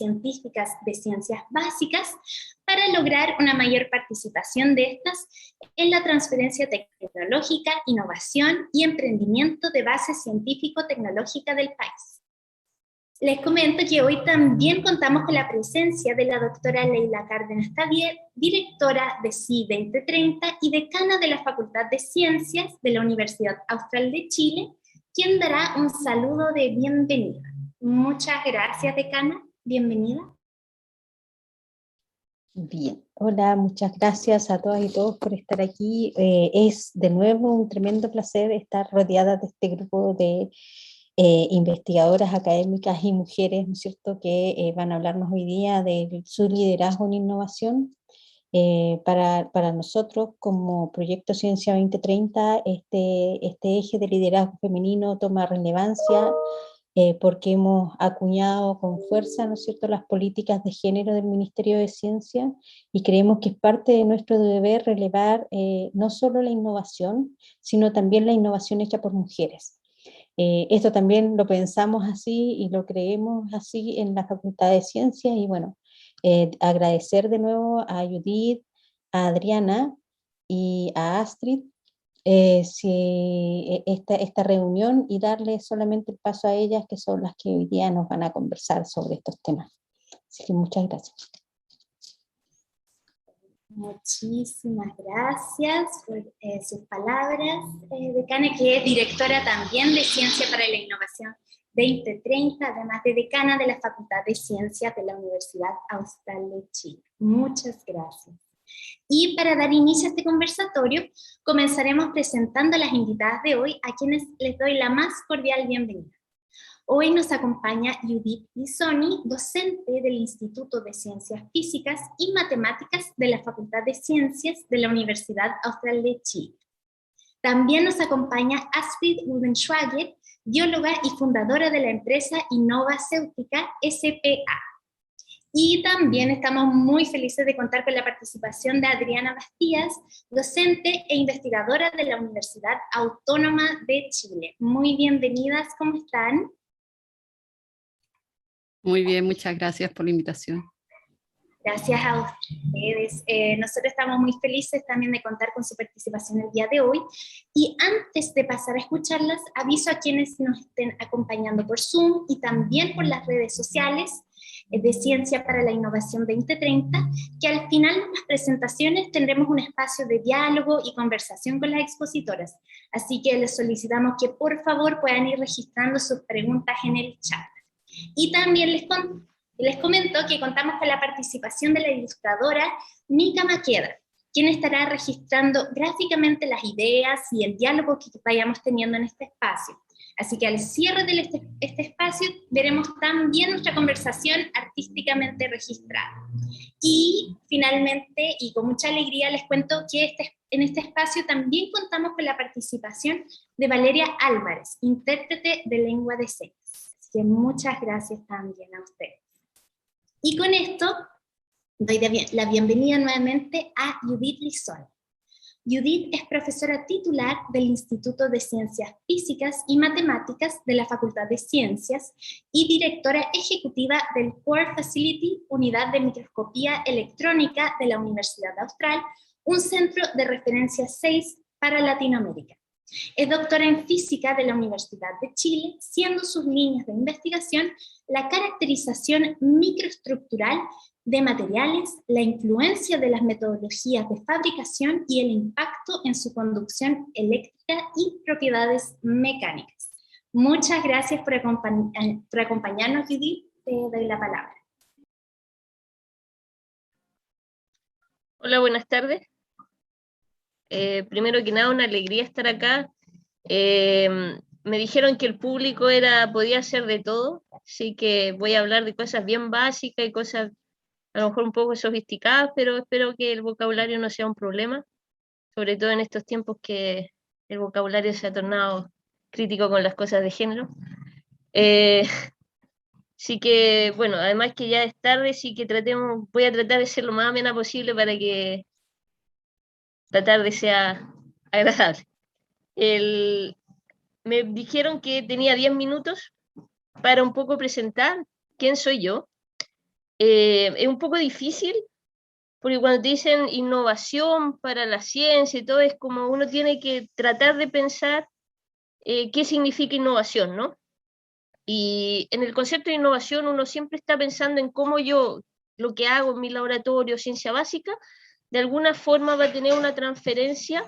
científicas de ciencias básicas para lograr una mayor participación de estas en la transferencia tecnológica, innovación y emprendimiento de base científico-tecnológica del país. Les comento que hoy también contamos con la presencia de la doctora Leila Cárdenas Tavier, directora de CI 2030 y decana de la Facultad de Ciencias de la Universidad Austral de Chile, quien dará un saludo de bienvenida. Muchas gracias, decana. Bienvenida. Bien, hola, muchas gracias a todas y todos por estar aquí. Es de nuevo un tremendo placer estar rodeada de este grupo de investigadoras académicas y mujeres, ¿no es cierto?, que van a hablarnos hoy día de su liderazgo en innovación. Para nosotros, como Proyecto Ciencia 2030, este eje de liderazgo femenino toma relevancia porque hemos acuñado con fuerza, ¿no es cierto?, las políticas de género del Ministerio de Ciencia, y creemos que es parte de nuestro deber relevar no solo la innovación, sino también la innovación hecha por mujeres. Esto también lo pensamos así y lo creemos así en la Facultad de Ciencias, y bueno, agradecer de nuevo a Judith, a Adriana y a Astrid esta reunión, y darle solamente el paso a ellas, que son las que hoy día nos van a conversar sobre estos temas. Así que muchas gracias. Muchísimas gracias por sus palabras, decana, que es directora también de Ciencia para la Innovación 2030, además de decana de la Facultad de Ciencias de la Universidad Austral de Chile. Muchas gracias. Y para dar inicio a este conversatorio, comenzaremos presentando a las invitadas de hoy, a quienes les doy la más cordial bienvenida. Hoy nos acompaña Judith Lissoni, docente del Instituto de Ciencias Físicas y Matemáticas de la Facultad de Ciencias de la Universidad Austral de Chile. También nos acompaña Astrid Ulbenschwager, bióloga y fundadora de la empresa Innovacéutica SPA. Y también estamos muy felices de contar con la participación de Adriana Bastías, docente e investigadora de la Universidad Autónoma de Chile. Muy bienvenidas, ¿cómo están? Muy bien, muchas gracias por la invitación. Gracias a ustedes. Nosotros estamos muy felices también de contar con su participación el día de hoy. Y antes de pasar a escucharlas, aviso a quienes nos estén acompañando por Zoom y también por las redes sociales de Ciencia para la Innovación 2030, que al final de las presentaciones tendremos un espacio de diálogo y conversación con las expositoras. Así que les solicitamos que por favor puedan ir registrando sus preguntas en el chat. Y también les comento que contamos con la participación de la ilustradora Mika Maqueda, quien estará registrando gráficamente las ideas y el diálogo que vayamos teniendo en este espacio. Así que al cierre de este espacio veremos también nuestra conversación artísticamente registrada. Y finalmente, y con mucha alegría, les cuento que en este espacio también contamos con la participación de Valeria Álvarez, intérprete de lengua de señas. Así que muchas gracias también a ustedes. Y con esto doy la bienvenida nuevamente a Judith Lissoni. Judith es profesora titular del Instituto de Ciencias Físicas y Matemáticas de la Facultad de Ciencias y directora ejecutiva del Core Facility, Unidad de Microscopía Electrónica de la Universidad Austral, un centro de referencia 6 para Latinoamérica. Es doctora en Física de la Universidad de Chile, siendo sus líneas de investigación la caracterización microestructural de materiales, la influencia de las metodologías de fabricación y el impacto en su conducción eléctrica y propiedades mecánicas. Muchas gracias por acompañarnos, Judith. Te doy la palabra. Hola, buenas tardes. Primero que nada, una alegría estar acá. Me dijeron que el público podía ser de todo, así que voy a hablar de cosas bien básicas y cosas a lo mejor un poco sofisticadas, pero espero que el vocabulario no sea un problema, sobre todo en estos tiempos que el vocabulario se ha tornado crítico con las cosas de género. Así que, bueno, además que ya es tarde, sí que voy a tratar de ser lo más amena posible para que la tarde sea agradable. Me dijeron que tenía 10 minutos para un poco presentar quién soy yo. Es un poco difícil, porque cuando te dicen innovación para la ciencia y todo, es como uno tiene que tratar de pensar qué significa innovación, ¿no? Y en el concepto de innovación uno siempre está pensando en cómo yo, lo que hago en mi laboratorio, ciencia básica, de alguna forma va a tener una transferencia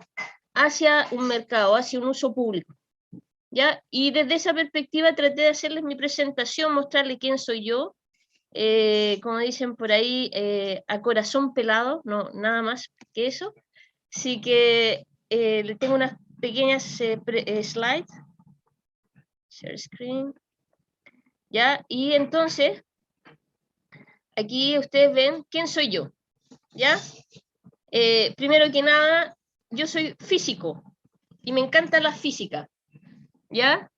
hacia un mercado, hacia un uso público, ¿ya? Y desde esa perspectiva traté de hacerles mi presentación, mostrarles quién soy yo, como dicen por ahí, a corazón pelado, no, nada más que eso. Así que le tengo unas pequeñas slides. Share screen. ¿Ya? Y entonces, aquí ustedes ven quién soy yo, ¿ya? Primero que nada, yo soy físico y me encanta la física, ¿ya?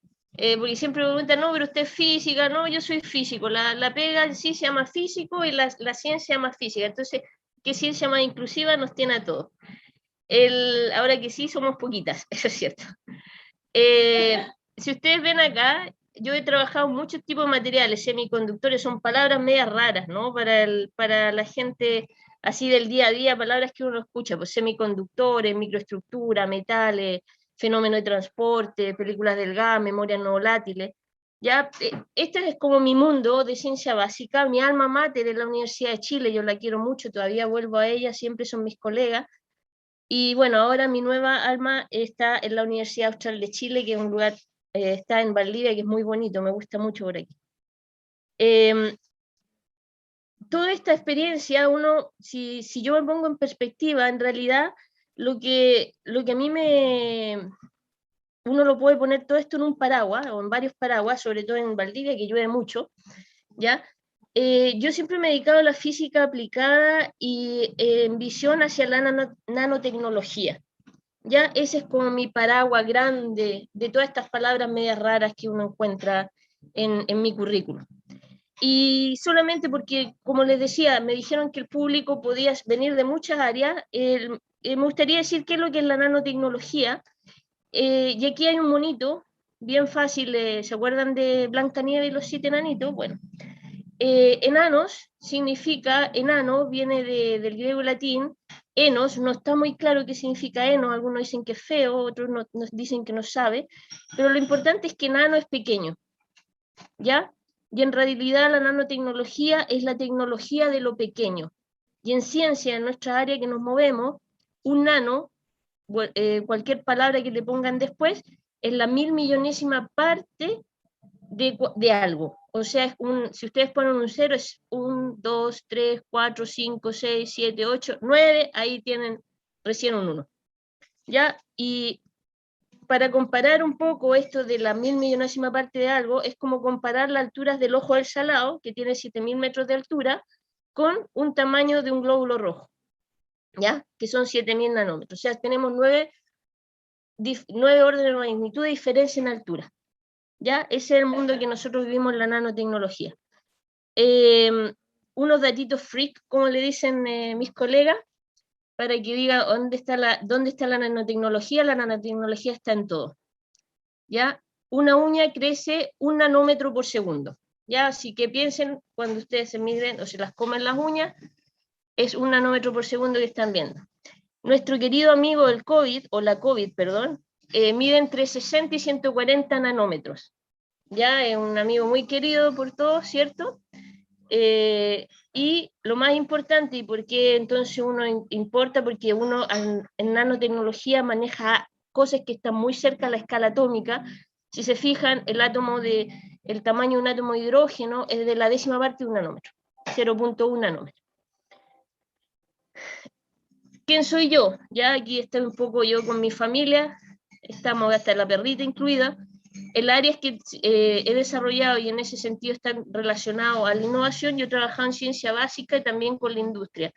Porque siempre me preguntan, no, pero usted es física, no, yo soy físico, la pega en sí se llama físico y la ciencia se llama física, entonces, ¿qué ciencia más inclusiva nos tiene a todos? Ahora que sí, somos poquitas, eso es cierto. Si ustedes ven acá, yo he trabajado muchos tipos de materiales, semiconductores, son palabras medias raras, ¿no? Para la gente así del día a día, palabras que uno escucha, pues semiconductores, microestructura, metales, fenómeno de transporte, películas delgadas, memorias no volátiles. Ya, este es como mi mundo de ciencia básica, mi alma mater es la Universidad de Chile, yo la quiero mucho, todavía vuelvo a ella, siempre son mis colegas. Y bueno, ahora mi nueva alma está en la Universidad Austral de Chile, que es un lugar, está en Valdivia, que es muy bonito, me gusta mucho por aquí. Toda esta experiencia, si yo me pongo en perspectiva, en realidad, lo que a mí uno lo puede poner todo esto en un paraguas, o en varios paraguas, sobre todo en Valdivia, que llueve mucho, ¿ya? Yo siempre me he dedicado a la física aplicada y en visión hacia la nanotecnología. Ya ese es como mi paraguas grande de todas estas palabras medias raras que uno encuentra en mi currículum. Y solamente porque, como les decía, me dijeron que el público podía venir de muchas áreas, me gustaría decir qué es lo que es la nanotecnología. Y aquí hay un monito, bien fácil, ¿se acuerdan de Blancanieves y los 7 enanitos? Bueno, enanos significa, enano viene del griego y latín, enos, no está muy claro qué significa eno, algunos dicen que es feo, otros nos dicen que no sabe, pero lo importante es que enano es pequeño, ¿ya? Y en realidad la nanotecnología es la tecnología de lo pequeño. Y en ciencia, en nuestra área que nos movemos, un nano, cualquier palabra que le pongan después, es la 1000.000.000ª parte de algo. O sea, si ustedes ponen un 0, es 1, 2, 3, 4, 5, 6, 7, 8, 9, ahí tienen recién un 1. ¿Ya? Y para comparar un poco esto de la 1000.000.000ª parte de algo, es como comparar las alturas del ojo del Salado, que tiene 7000 metros de altura, con un tamaño de un glóbulo rojo, ¿ya? Que son 7000 nanómetros. O sea, tenemos 9 órdenes de magnitud de diferencia en altura. ¿Ya? Ese es el mundo que nosotros vivimos en la nanotecnología. Unos datitos freak, como le dicen mis colegas, para que diga dónde está la nanotecnología. La nanotecnología está en todo. ¿Ya? Una uña crece 1 nanómetro por segundo. ¿Ya? Así que piensen, cuando ustedes se miden o se las comen las uñas, es 1 nanómetro por segundo que están viendo. Nuestro querido amigo el COVID, o la COVID, perdón, mide entre 60 y 140 nanómetros. Ya es un amigo muy querido por todos, ¿cierto? Y lo más importante, y por qué entonces uno importa, porque uno en nanotecnología maneja cosas que están muy cerca a la escala atómica. Si se fijan, el tamaño de un átomo de hidrógeno es de la 10ª parte de un nanómetro, 0.1 nanómetro. ¿Quién soy yo? Ya aquí estoy un poco yo con mi familia, estamos hasta la perrita incluida. El área que he desarrollado y en ese sentido están relacionados a la innovación. Yo he trabajado en ciencia básica y también con la industria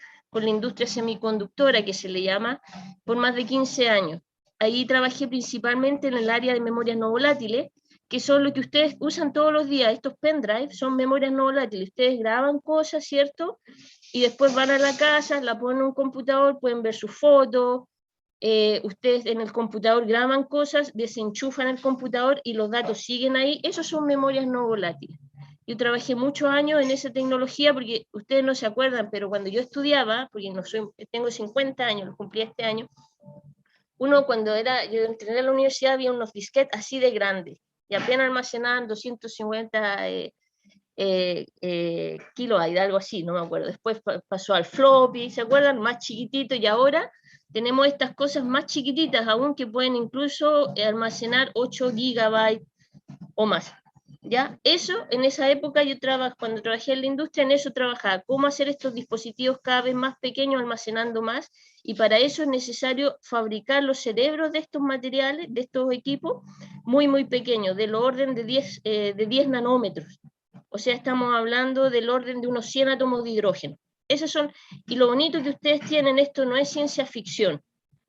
semiconductora, que se le llama, por más de 15 años. Ahí trabajé principalmente en el área de memorias no volátiles, que son lo que ustedes usan todos los días. Estos pendrives son memorias no volátiles. Ustedes graban cosas, ¿cierto? Y después van a la casa, la ponen en un computador, pueden ver sus fotos. Ustedes en el computador graban cosas, desenchufan el computador y los datos siguen ahí. Esos son memorias no volátiles. Yo trabajé muchos años en esa tecnología, porque ustedes no se acuerdan, pero cuando yo estudiaba, porque tengo 50 años, lo cumplí este año, yo entré en la universidad, había unos disquetes así de grandes, y apenas almacenaban 250 kilobytes, algo así, no me acuerdo. Después pasó al floppy, ¿se acuerdan? Más chiquitito, y ahora tenemos estas cosas más chiquititas aún, que pueden incluso almacenar 8 gigabytes o más. ¿Ya? Eso, en esa época cuando trabajé en la industria, en eso trabajaba, cómo hacer estos dispositivos cada vez más pequeños, almacenando más, y para eso es necesario fabricar los cerebros de estos materiales, de estos equipos, muy, muy pequeños, del orden de 10 nanómetros. O sea, estamos hablando del orden de unos 100 átomos de hidrógeno. Esos son, y lo bonito que ustedes tienen, esto no es ciencia ficción.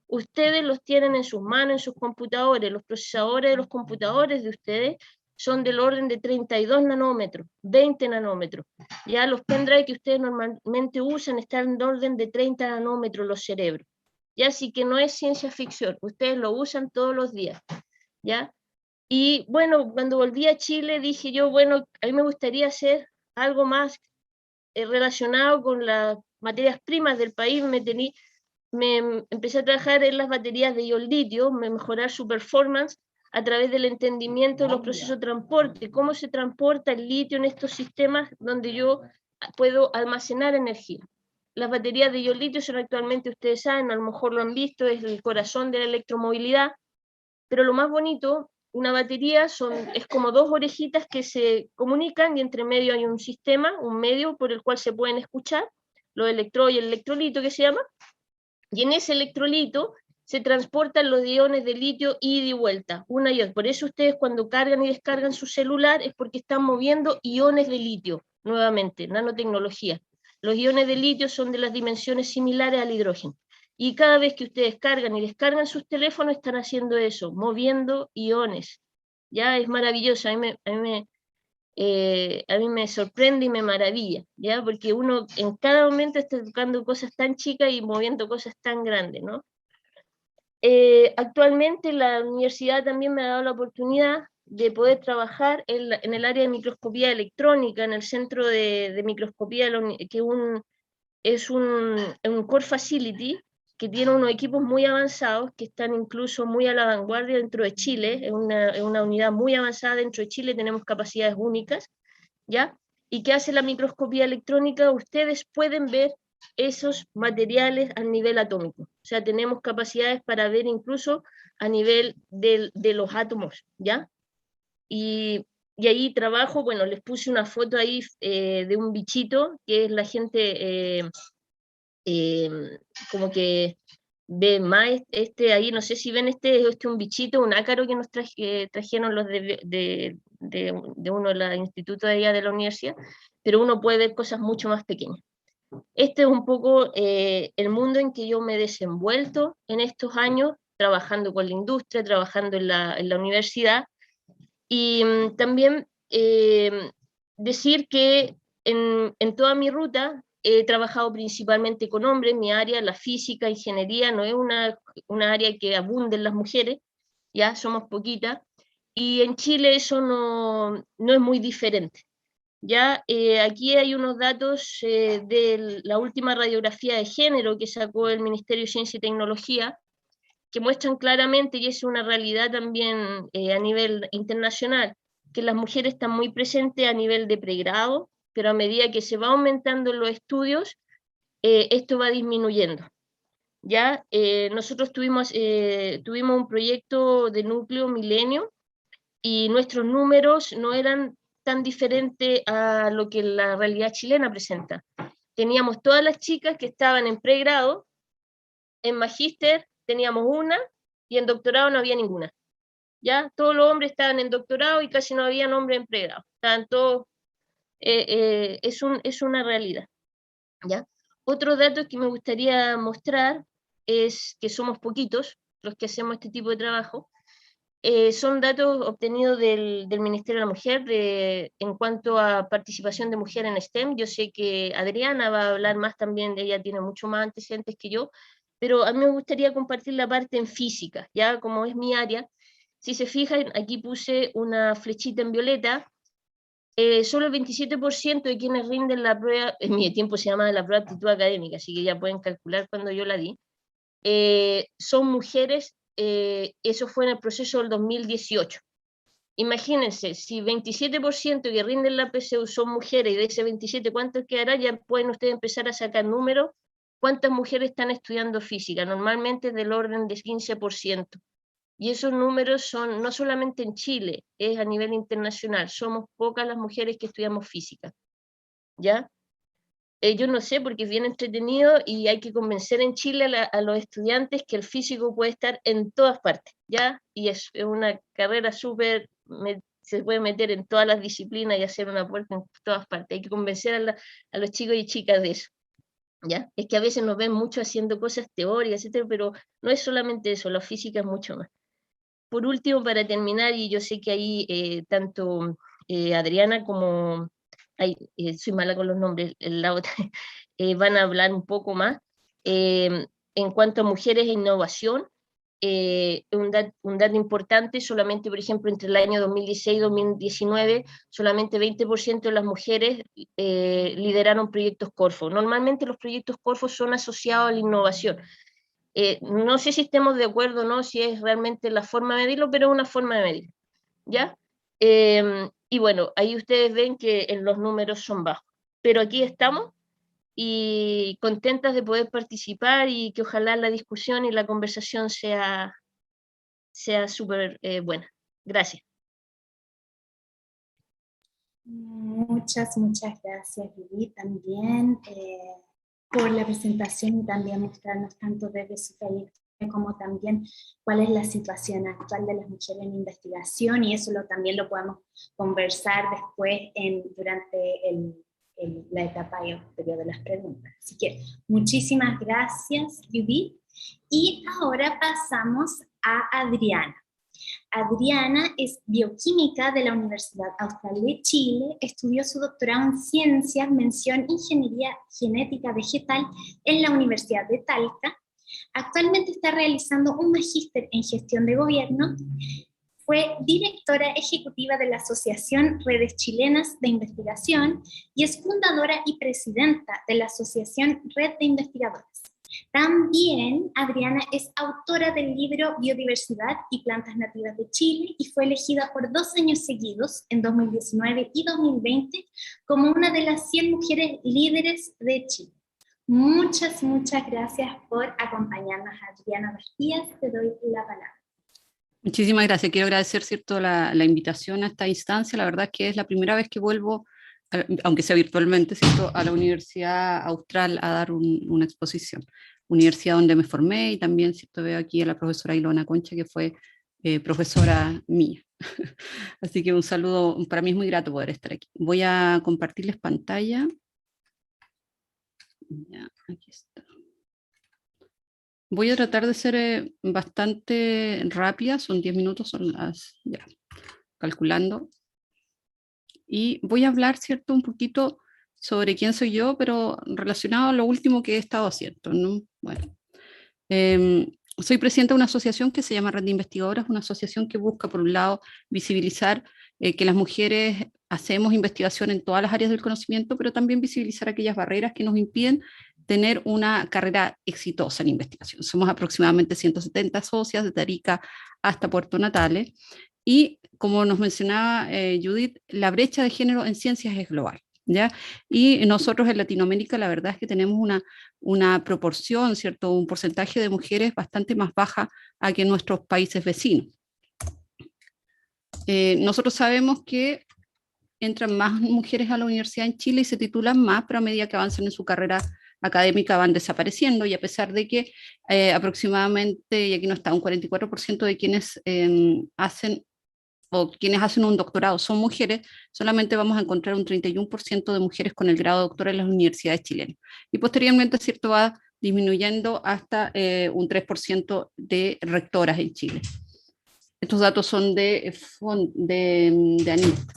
Ustedes los tienen en sus manos, en sus computadores, los procesadores de los computadores de ustedes son del orden de 32 nanómetros, 20 nanómetros. Ya los pendrive que ustedes normalmente usan están en orden de 30 nanómetros los cerebros. Ya, así que no es ciencia ficción, ustedes lo usan todos los días. ¿Ya? Y bueno, cuando volví a Chile dije yo, bueno, a mí me gustaría hacer algo más relacionado con las materias primas del país. Me empecé a trabajar en las baterías de ion litio, mejorar su performance a través del entendimiento de los procesos de transporte, cómo se transporta el litio en estos sistemas donde yo puedo almacenar energía. Las baterías de ion litio son actualmente, ustedes saben, a lo mejor lo han visto, es el corazón de la electromovilidad, pero lo más bonito, una batería es como dos orejitas que se comunican, y entre medio hay un sistema, un medio por el cual se pueden escuchar, los electrodos y el electrolito que se llama, y en ese electrolito se transportan los iones de litio ida y vuelta, una y otra. Por eso ustedes cuando cargan y descargan su celular es porque están moviendo iones de litio, nuevamente, nanotecnología. Los iones de litio son de las dimensiones similares al hidrógeno. Y cada vez que ustedes cargan y descargan sus teléfonos están haciendo eso, moviendo iones. Ya es maravilloso, a mí me sorprende y me maravilla, ¿ya? Porque uno en cada momento está tocando cosas tan chicas y moviendo cosas tan grandes, ¿no? Actualmente la universidad también me ha dado la oportunidad de poder trabajar en el área de microscopía electrónica, en el centro de microscopía, que es un core facility que tiene unos equipos muy avanzados, que están incluso muy a la vanguardia dentro de Chile, es una unidad muy avanzada dentro de Chile, tenemos capacidades únicas, ¿ya? ¿Y qué hace la microscopía electrónica? Ustedes pueden ver esos materiales a nivel atómico, o sea, tenemos capacidades para ver incluso a nivel de los átomos, ¿ya? Y ahí trabajo, bueno, les puse una foto ahí de un bichito, que es la gente como que ve más ahí, no sé si ven un bichito, un ácaro que nos trajeron los de uno de los institutos de allá de la universidad, pero uno puede ver cosas mucho más pequeñas. Este es un poco el mundo en que yo me he desenvuelto en estos años, trabajando con la industria, trabajando en la universidad, y también decir que en toda mi ruta he trabajado principalmente con hombres. Mi área, la física, ingeniería, no es una área que abunden las mujeres, ya somos poquitas, y en Chile eso no es muy diferente. Ya aquí hay unos datos de la última radiografía de género que sacó el Ministerio de Ciencia y Tecnología, que muestran claramente, y es una realidad también a nivel internacional, que las mujeres están muy presentes a nivel de pregrado, pero a medida que se va aumentando los estudios, esto va disminuyendo. ¿Ya? Nosotros tuvimos un proyecto de núcleo milenio, y nuestros números no eran tan diferentes a lo que la realidad chilena presenta. Teníamos todas las chicas que estaban en pregrado, en magíster teníamos una, y en doctorado no había ninguna. ¿Ya? Todos los hombres estaban en doctorado y casi no había hombres en pregrado. Estaban todos, es una realidad. ¿Ya? Otro dato que me gustaría mostrar es que somos poquitos los que hacemos este tipo de trabajo. Son datos obtenidos del Ministerio de la Mujer en cuanto a participación de mujer en STEM. Yo sé que Adriana va a hablar más también, ella tiene mucho más antecedentes que yo, pero a mí me gustaría compartir la parte en física, ya como es mi área. Si se fijan, aquí puse una flechita en violeta. solo el 27% de quienes rinden la prueba, en mi tiempo se llamaba la prueba de aptitud académica, así que ya pueden calcular cuando yo la di, son mujeres. Eso fue en el proceso del 2018. Imagínense, si 27% que rinden la PSU son mujeres, y de ese 27, ¿cuánto quedará? Ya pueden ustedes empezar a sacar números. ¿Cuántas mujeres están estudiando física? Normalmente del orden de 15%. Y esos números son no solamente en Chile, es a nivel internacional. Somos pocas las mujeres que estudiamos física, ¿ya? Yo no sé, porque es bien entretenido y hay que convencer en Chile a los estudiantes que el físico puede estar en todas partes, ¿ya? Y es una carrera súper, se puede meter en todas las disciplinas y hacer una puerta en todas partes. Hay que convencer a los chicos y chicas de eso, ¿ya? Es que a veces nos ven mucho haciendo cosas teóricas, etcétera, pero no es solamente eso, la física es mucho más. Por último, para terminar, y yo sé que ahí tanto Adriana como, soy mala con los nombres, la otra, van a hablar un poco más. En cuanto a mujeres e innovación, un dato importante, solamente, por ejemplo, entre el año 2016 y 2019, solamente 20% de las mujeres lideraron proyectos Corfo. Normalmente los proyectos Corfo son asociados a la innovación. No sé si estemos de acuerdo o no, si es realmente la forma de medirlo, pero es una forma de medirlo, ¿ya? Y bueno, ahí ustedes ven que los números son bajos, pero aquí estamos y contentas de poder participar y que ojalá la discusión y la conversación sea súper buena. Gracias. Muchas gracias, Judith, también por la presentación y también mostrarnos tanto desde su trayectoria como también cuál es la situación actual de las mujeres en investigación, y eso también lo podemos conversar después durante la etapa y el periodo de las preguntas. Así que muchísimas gracias, Judith. Y ahora pasamos a Adriana. Adriana es bioquímica de la Universidad Austral de Chile, estudió su doctorado en ciencias, mención Ingeniería Genética Vegetal en la Universidad de Talca. Actualmente está realizando un magíster en gestión de gobierno. Fue directora ejecutiva de la Asociación Redes Chilenas de Investigación y es fundadora y presidenta de la Asociación Red de Investigadores. También Adriana es autora del libro Biodiversidad y Plantas Nativas de Chile y fue elegida por 2 años seguidos, en 2019 y 2020, como una de las 100 mujeres líderes de Chile. Muchas gracias por acompañarnos, Adriana Bastías. Te doy la palabra. Muchísimas gracias. Quiero agradecer, ¿cierto?, la invitación a esta instancia. La verdad es que es la primera vez que vuelvo, aunque sea virtualmente, ¿cierto?, a la Universidad Austral a dar una exposición. Universidad donde me formé, y también, ¿cierto?, veo aquí a la profesora Ilona Concha, que fue profesora mía. Así que un saludo, para mí es muy grato poder estar aquí. Voy a compartirles pantalla. Ya, aquí está. Voy a tratar de ser bastante rápida, son 10 minutos, son las, ya, calculando. Y voy a hablar, ¿cierto?, un poquito sobre quién soy yo, pero relacionado a lo último que he estado haciendo, ¿no? Bueno, soy presidenta de una asociación que se llama Red de Investigadoras, una asociación que busca, por un lado, visibilizar que las mujeres hacemos investigación en todas las áreas del conocimiento, pero también visibilizar aquellas barreras que nos impiden tener una carrera exitosa en investigación. Somos aproximadamente 170 socias, de Arica hasta Puerto Natales, y como nos mencionaba Judith, la brecha de género en ciencias es global, ¿ya? Y nosotros en Latinoamérica la verdad es que tenemos una proporción, ¿cierto?, un porcentaje de mujeres bastante más baja a que en nuestros países vecinos. Nosotros sabemos que entran más mujeres a la universidad en Chile y se titulan más, pero a medida que avanzan en su carrera académica van desapareciendo, y a pesar de que aproximadamente, y aquí no está, un 44% de quienes hacen un doctorado son mujeres, solamente vamos a encontrar un 31% de mujeres con el grado de doctora en las universidades chilenas. Y posteriormente, ¿cierto?, va disminuyendo hasta un 3% de rectoras en Chile. Estos datos son de ANIST.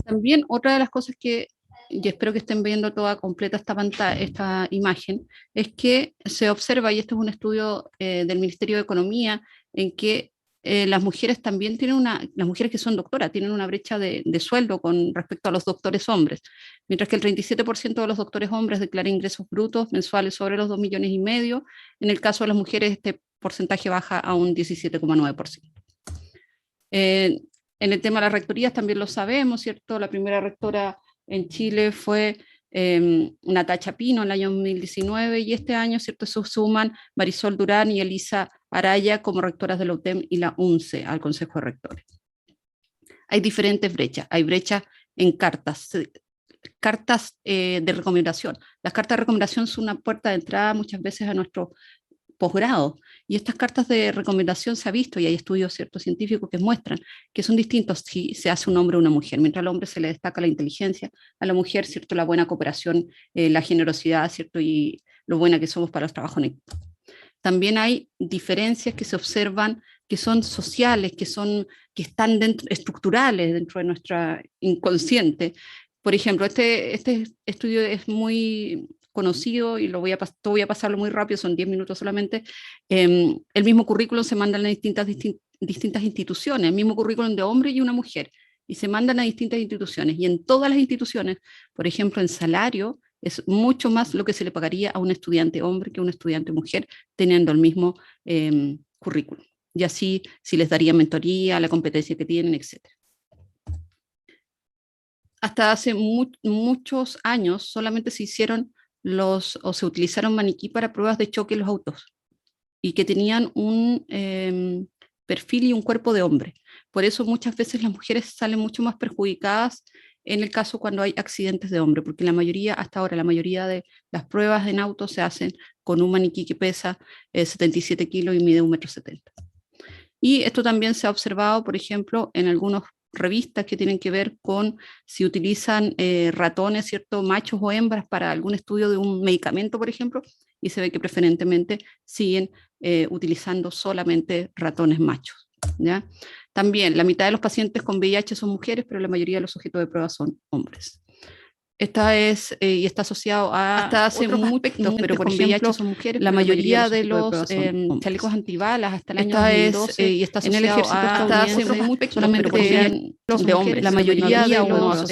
También otra de las cosas que, y espero que estén viendo toda completa esta imagen, es que se observa, y este es un estudio del Ministerio de Economía, en que las mujeres también tienen las mujeres que son doctoras tienen una brecha de sueldo con respecto a los doctores hombres, mientras que el 37% de los doctores hombres declara ingresos brutos mensuales sobre los 2,5 millones. En el caso de las mujeres, este porcentaje baja a un 17,9%. En el tema de las rectorías también lo sabemos, ¿cierto? La primera rectora en Chile fue Natacha Pino en el año 2019, y este año, ¿cierto?, se suman Marisol Durán y Elisa Araya como rectoras de la UTEM y la UNCE al Consejo de Rectores. Hay diferentes brechas, hay brechas en cartas de recomendación. Las cartas de recomendación son una puerta de entrada muchas veces a nuestro posgrado, y estas cartas de recomendación se ha visto, y hay estudios, ¿cierto?, científicos que muestran que son distintos si se hace un hombre o una mujer. Mientras al hombre se le destaca la inteligencia, a la mujer, ¿cierto?, la buena cooperación, la generosidad, ¿cierto?, y lo buena que somos para los trabajos en equipo. También hay diferencias que se observan, que son sociales, que están estructurales dentro de nuestra inconsciente. Por ejemplo, este estudio es muy conocido y voy a pasarlo muy rápido, son 10 minutos solamente. El mismo currículum se manda a distintas instituciones, el mismo currículum de hombre y una mujer, y se mandan a distintas instituciones, y en todas las instituciones, por ejemplo, en salario, es mucho más lo que se le pagaría a un estudiante hombre que a un estudiante mujer, teniendo el mismo currículum. Y así, si les daría mentoría, la competencia que tienen, etc. Hasta hace muchos años solamente se hicieron se utilizaron maniquí para pruebas de choque en los autos, y que tenían un perfil y un cuerpo de hombre. Por eso muchas veces las mujeres salen mucho más perjudicadas en el caso cuando hay accidentes de hombre, porque hasta ahora la mayoría de las pruebas en autos se hacen con un maniquí que pesa 77 kilos y mide 1,70 m. Y esto también se ha observado, por ejemplo, en algunas revistas que tienen que ver con si utilizan ratones, ¿cierto?, machos o hembras para algún estudio de un medicamento, por ejemplo, y se ve que preferentemente siguen utilizando solamente ratones machos, ¿ya? También la mitad de los pacientes con VIH son mujeres, pero la mayoría de los sujetos de prueba son hombres. Y está asociado a hasta hace muchos aspectos, pero por ejemplo, son mujeres, la mayoría de los chalecos antibalas hasta el año 2012 y está asociado en el ejército hasta hace mucho solamente de hombres. La mayoría de los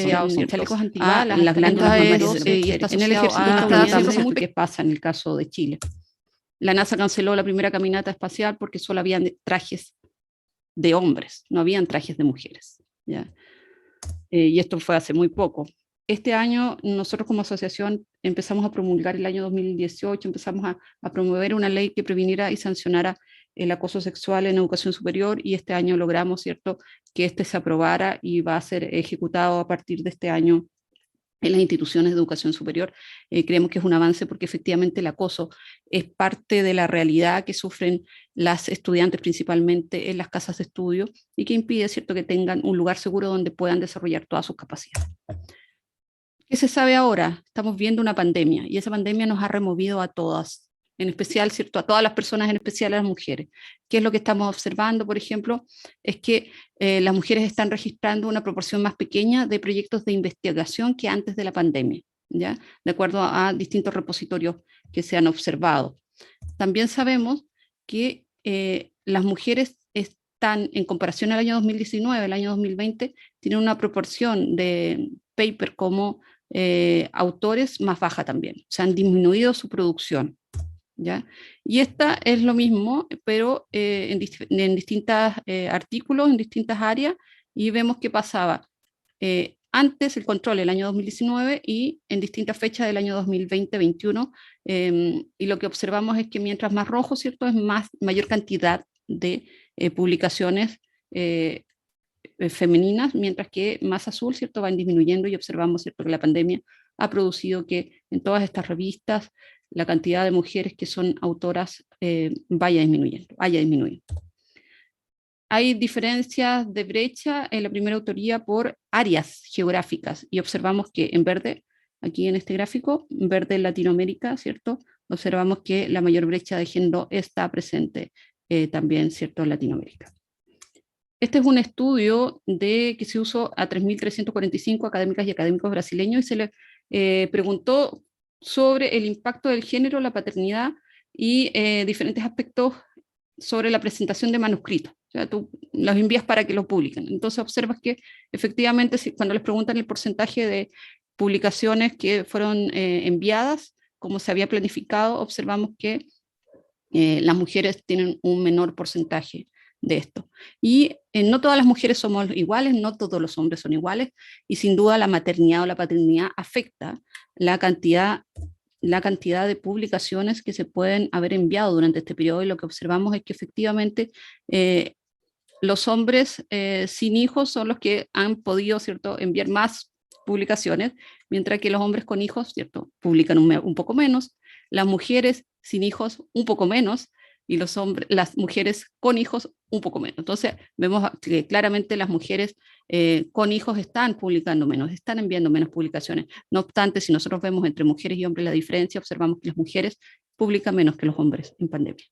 chalecos antibalas, las glándulas mamarias y está asociado en el ejército estadounidense, que pasa en el caso de Chile. La NASA canceló la primera caminata espacial porque solo habían trajes de hombres, no habían trajes de mujeres, ¿ya? Y esto fue hace muy poco. Este año nosotros como asociación empezamos a promulgar, el año 2018, empezamos a promover una ley que previniera y sancionara el acoso sexual en educación superior, y este año logramos, ¿cierto?, que este se aprobara y va a ser ejecutado a partir de este año en las instituciones de educación superior. Creemos que es un avance porque efectivamente el acoso es parte de la realidad que sufren las estudiantes principalmente en las casas de estudio, y que impide, ¿cierto?, que tengan un lugar seguro donde puedan desarrollar todas sus capacidades. ¿Qué se sabe ahora? Estamos viendo una pandemia, y esa pandemia nos ha removido a todas, en especial, ¿cierto?, a todas las personas, en especial a las mujeres. ¿Qué es lo que estamos observando, por ejemplo? Es que las mujeres están registrando una proporción más pequeña de proyectos de investigación que antes de la pandemia, ¿ya?, de acuerdo a distintos repositorios que se han observado. También sabemos que las mujeres están, en comparación al año 2019, el año 2020, tienen una proporción de paper como autores más baja también, o sea, han disminuido su producción, ¿ya? Y esta es lo mismo, pero en distintos artículos, en distintas áreas, y vemos que pasaba antes el control el año 2019 y en distintas fechas del año 2020-21, y lo que observamos es que mientras más rojo, ¿cierto?, es mayor cantidad de publicaciones femeninas, mientras que más azul, ¿cierto?, van disminuyendo, y observamos, ¿cierto?, que la pandemia ha producido que en todas estas revistas la cantidad de mujeres que son autoras haya disminuyendo. Hay diferencias de brecha en la primera autoría por áreas geográficas, y observamos que en verde, aquí en este gráfico, en verde en Latinoamérica, ¿cierto?, observamos que la mayor brecha de género está presente también, ¿cierto?, en Latinoamérica. Este es un estudio que se usó a 3.345 académicas y académicos brasileños, y se les preguntó sobre el impacto del género, la paternidad y diferentes aspectos sobre la presentación de manuscritos. O sea, tú los envías para que lo publiquen. Entonces observas que efectivamente cuando les preguntan el porcentaje de publicaciones que fueron enviadas, como se había planificado, observamos que las mujeres tienen un menor porcentaje de esto. Y no todas las mujeres somos iguales, no todos los hombres son iguales, y sin duda la maternidad o la paternidad afecta la cantidad de publicaciones que se pueden haber enviado durante este periodo, y lo que observamos es que efectivamente los hombres sin hijos son los que han podido, ¿cierto?, enviar más publicaciones, mientras que los hombres con hijos, ¿cierto?, publican un poco menos, las mujeres sin hijos un poco menos, y las mujeres con hijos un poco menos. Entonces vemos que claramente las mujeres con hijos están publicando menos, están enviando menos publicaciones. No obstante, si nosotros vemos entre mujeres y hombres la diferencia, observamos que las mujeres publican menos que los hombres en pandemia.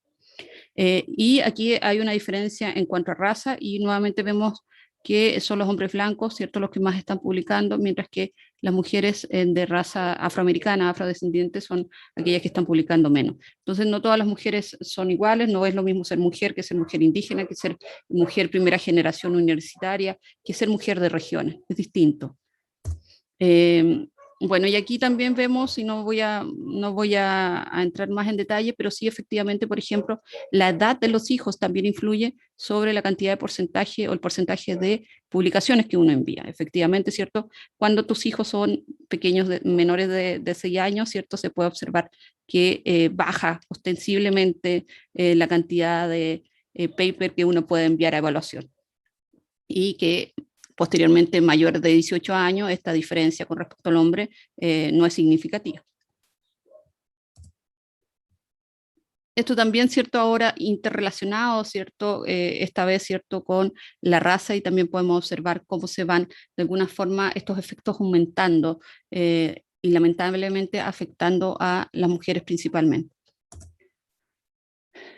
Y aquí hay una diferencia en cuanto a raza, y nuevamente vemos que son los hombres blancos, ¿cierto?, los que más están publicando, mientras que las mujeres de raza afroamericana, afrodescendientes, son aquellas que están publicando menos. Entonces, no todas las mujeres son iguales, no es lo mismo ser mujer que ser mujer indígena, que ser mujer primera generación universitaria, que ser mujer de regiones, es distinto. Bueno, y aquí también vemos, y no voy a entrar más en detalle, pero sí efectivamente, por ejemplo, la edad de los hijos también influye sobre la cantidad de porcentaje o el porcentaje de publicaciones que uno envía. Efectivamente, ¿cierto? Cuando tus hijos son pequeños, menores de 6 años, ¿cierto? Se puede observar que baja ostensiblemente la cantidad de paper que uno puede enviar a evaluación. Y que posteriormente, mayor de 18 años, esta diferencia con respecto al hombre no es significativa. Esto también, ¿cierto?, ahora interrelacionado, ¿cierto?, esta vez, ¿cierto?, con la raza, y también podemos observar cómo se van, de alguna forma, estos efectos aumentando y lamentablemente afectando a las mujeres principalmente.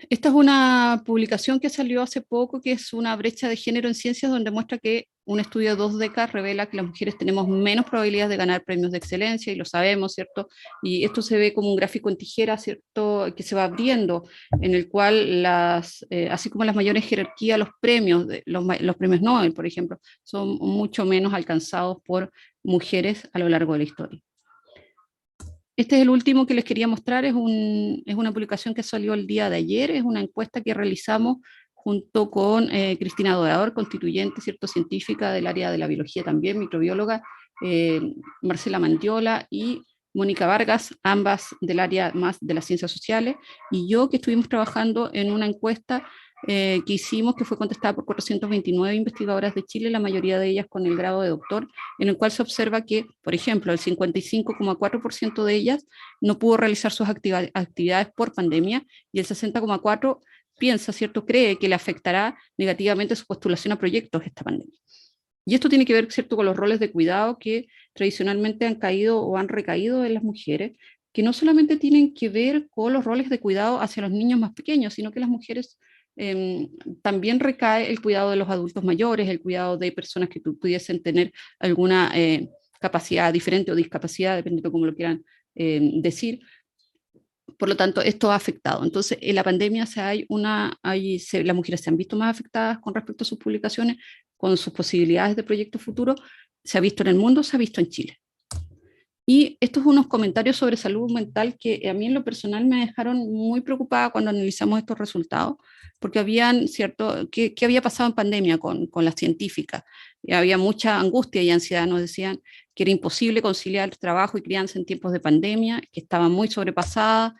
Esta es una publicación que salió hace poco, que es una brecha de género en ciencias, donde muestra que un estudio de 2 décadas revela que las mujeres tenemos menos probabilidades de ganar premios de excelencia, y lo sabemos, ¿cierto? Y esto se ve como un gráfico en tijera, ¿cierto?, que se va abriendo, en el cual así como las mayores jerarquías, los premios, los premios Nobel, por ejemplo, son mucho menos alcanzados por mujeres a lo largo de la historia. Este es el último que les quería mostrar, es una publicación que salió el día de ayer, es una encuesta que realizamos junto con Cristina Dorador, constituyente, ¿cierto?, científica del área de la biología también, microbióloga, Marcela Mandiola y Mónica Vargas, ambas del área más de las ciencias sociales, y yo, que estuvimos trabajando en una encuesta que hicimos, que fue contestada por 429 investigadoras de Chile, la mayoría de ellas con el grado de doctor, en el cual se observa que, por ejemplo, el 55,4% de ellas no pudo realizar sus actividades por pandemia, y el 60,4% piensa, ¿cierto?, cree que le afectará negativamente su postulación a proyectos esta pandemia. Y esto tiene que ver, ¿cierto?, con los roles de cuidado que tradicionalmente han caído o han recaído en las mujeres, que no solamente tienen que ver con los roles de cuidado hacia los niños más pequeños, sino que las mujeres también recae el cuidado de los adultos mayores, el cuidado de personas que pudiesen tener alguna capacidad diferente o discapacidad, dependiendo de cómo lo quieran decir. Por lo tanto, esto ha afectado. Entonces, en la pandemia las mujeres se han visto más afectadas con respecto a sus publicaciones, con sus posibilidades de proyectos futuros. Se ha visto en el mundo, se ha visto en Chile. Y estos son unos comentarios sobre salud mental que a mí en lo personal me dejaron muy preocupada cuando analizamos estos resultados, porque habían, ¿cierto?, ¿qué había pasado en pandemia con las científicas? Y había mucha angustia y ansiedad, nos decían que era imposible conciliar trabajo y crianza en tiempos de pandemia, que estaban muy sobrepasadas,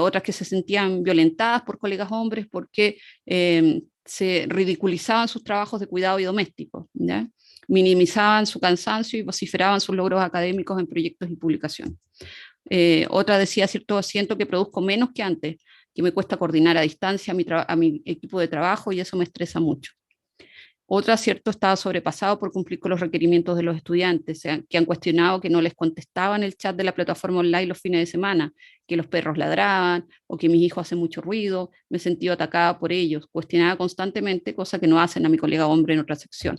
otras que se sentían violentadas por colegas hombres porque se ridiculizaban sus trabajos de cuidado y domésticos, ¿ya?, minimizaban su cansancio y vociferaban sus logros académicos en proyectos y publicaciones. Otra decía, ¿cierto?, siento que produzco menos que antes, que me cuesta coordinar a distancia a mi equipo de trabajo y eso me estresa mucho. Otra, ¿cierto?, estaba sobrepasado por cumplir con los requerimientos de los estudiantes, que han cuestionado que no les contestaban el chat de la plataforma online los fines de semana, que los perros ladraban o que mis hijos hacen mucho ruido, me he sentido atacada por ellos, cuestionada constantemente, cosa que no hacen a mi colega hombre en otra sección.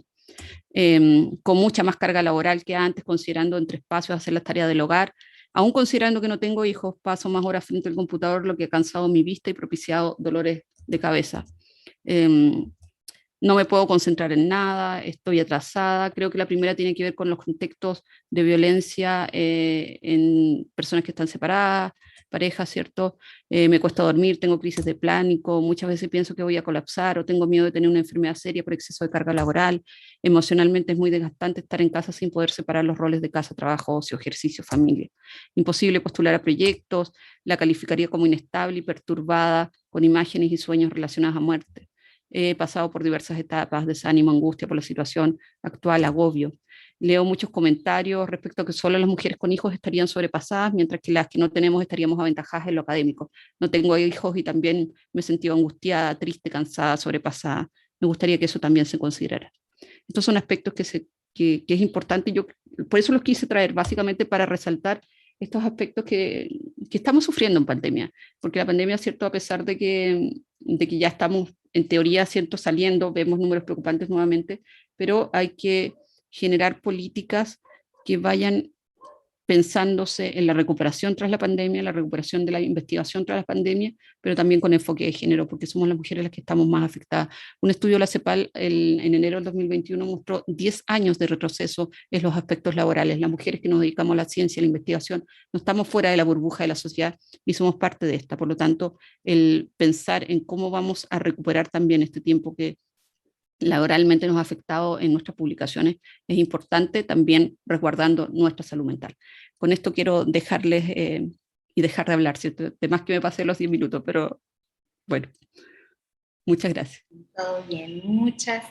Con mucha más carga laboral que antes, considerando entre espacios hacer las tareas del hogar, aún considerando que no tengo hijos, paso más horas frente al computador, lo que ha cansado mi vista y propiciado dolores de cabeza. no me puedo concentrar en nada, estoy atrasada. Creo que la primera tiene que ver con los contextos de violencia en personas que están separadas, parejas, ¿cierto? Me cuesta dormir, tengo crisis de pánico, muchas veces pienso que voy a colapsar o tengo miedo de tener una enfermedad seria por exceso de carga laboral. Emocionalmente es muy desgastante estar en casa sin poder separar los roles de casa, trabajo, ocio, ejercicio, familia. Imposible postular a proyectos, la calificaría como inestable y perturbada, con imágenes y sueños relacionados a muerte. He pasado por diversas etapas, desánimo, angustia por la situación actual, agobio. Leo muchos comentarios respecto a que solo las mujeres con hijos estarían sobrepasadas, mientras que las que no tenemos estaríamos aventajadas en lo académico. No tengo hijos y también me he sentido angustiada, triste, cansada, sobrepasada. Me gustaría que eso también se considerara. Estos son aspectos que es importante. Yo por eso los quise traer, básicamente para resaltar estos aspectos que estamos sufriendo en pandemia, porque la pandemia, cierto, a pesar de que ya estamos en teoría, cierto, saliendo, vemos números preocupantes nuevamente, pero hay que generar políticas que vayan pensándose en la recuperación tras la pandemia, la recuperación de la investigación tras la pandemia, pero también con enfoque de género, porque somos las mujeres las que estamos más afectadas. Un estudio de la CEPAL en enero del 2021 mostró 10 años de retroceso en los aspectos laborales. Las mujeres que nos dedicamos a la ciencia y a la investigación no estamos fuera de la burbuja de la sociedad y somos parte de esta. Por lo tanto, el pensar en cómo vamos a recuperar también este tiempo que laboralmente nos ha afectado en nuestras publicaciones, es importante también resguardando nuestra salud mental. Con esto quiero dejarles y dejar de hablar, ¿cierto? De más que me pasé los 10 minutos, pero bueno, muchas gracias. Todo bien, muchas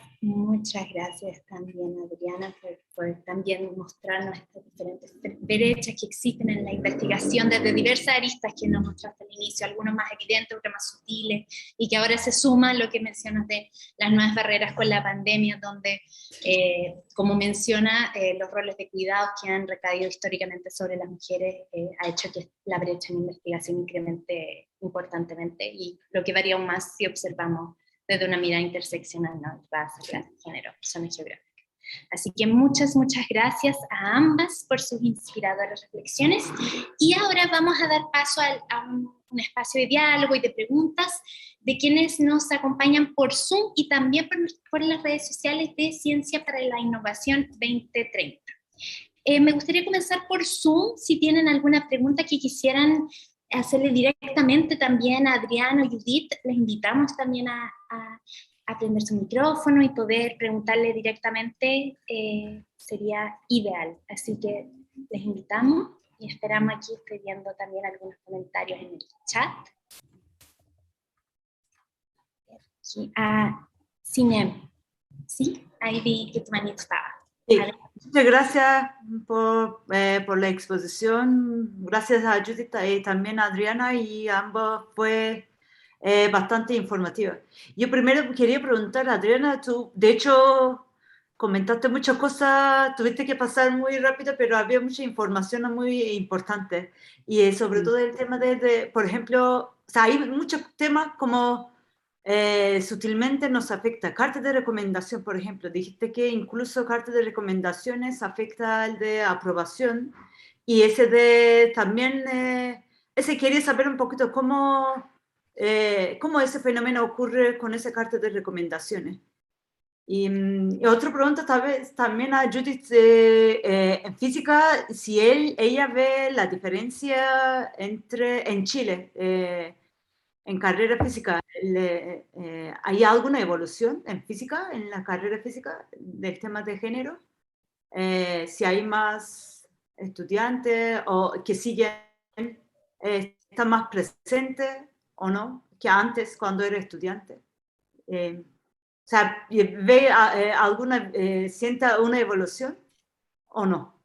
gracias también, Adriana, por también mostrarnos estas diferentes brechas que existen en la investigación desde diversas aristas que nos mostraste al inicio, algunos más evidentes, otros más sutiles, y que ahora se suman lo que mencionas de las nuevas barreras con la pandemia, donde, como menciona, los roles de cuidados que han recaído históricamente sobre las mujeres ha hecho que la brecha en investigación incremente importantemente, y lo que varía aún más si observamos desde una mirada interseccional, ¿no? Raza, clase, género, zona geográfica. Así que muchas gracias a ambas por sus inspiradoras reflexiones, y ahora vamos a dar paso a un espacio de diálogo y de preguntas de quienes nos acompañan por Zoom y también por las redes sociales de Ciencia para la Innovación 2030. Me gustaría comenzar por Zoom. Si tienen alguna pregunta que quisieran hacerle directamente también a Adriano y Judith, les invitamos también a prender su micrófono y poder preguntarle directamente, sería ideal. Así que les invitamos y esperamos aquí escribiendo también algunos comentarios en el chat. Aquí a Sinem, ¿sí? Ahí vi que tu manito estaba. Sí. Muchas gracias por la exposición. Gracias a Judith y también a Adriana, y ambos fue bastante informativa. Yo primero quería preguntar a Adriana, tú de hecho comentaste muchas cosas, tuviste que pasar muy rápido, pero había mucha información muy importante, y sobre todo el tema por ejemplo, o sea, hay muchos temas como sutilmente nos afecta. Carta de recomendación, por ejemplo, dijiste que incluso carta de recomendaciones afecta al de aprobación, y ese también, quería saber un poquito cómo ese fenómeno ocurre con esa carta de recomendaciones. Y otra pregunta tal vez también a Judith, en física, si ella ve la diferencia en Chile, en carrera física, ¿hay alguna evolución en física, en la carrera física, del tema de género? Si hay más estudiantes o que siguen, están más presentes o no, que antes cuando era estudiante. O sea, ¿ve sienta una evolución o no?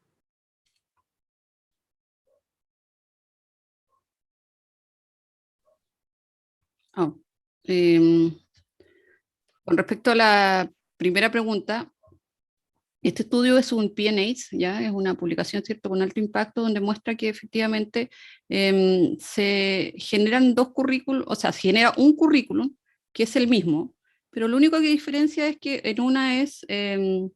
Con respecto a la primera pregunta, este estudio es un PNAS, ¿ya? Es una publicación, ¿cierto?, con alto impacto, donde muestra que efectivamente se generan dos currículos, o sea, se genera un currículum que es el mismo, pero lo único que diferencia es que en una es, no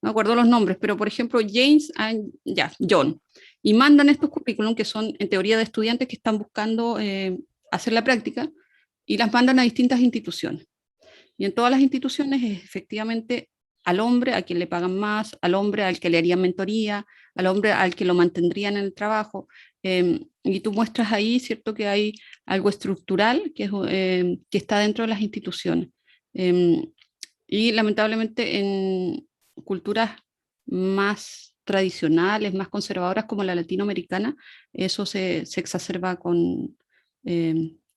me acuerdo los nombres, pero por ejemplo John, y mandan estos currículum que son en teoría de estudiantes que están buscando hacer la práctica, y las mandan a distintas instituciones. Y en todas las instituciones es efectivamente al hombre a quien le pagan más, al hombre al que le harían mentoría, al hombre al que lo mantendrían en el trabajo. Y tú muestras ahí, ¿cierto?, que hay algo estructural que está dentro de las instituciones. Y lamentablemente en culturas más tradicionales, más conservadoras como la latinoamericana, eso se exacerba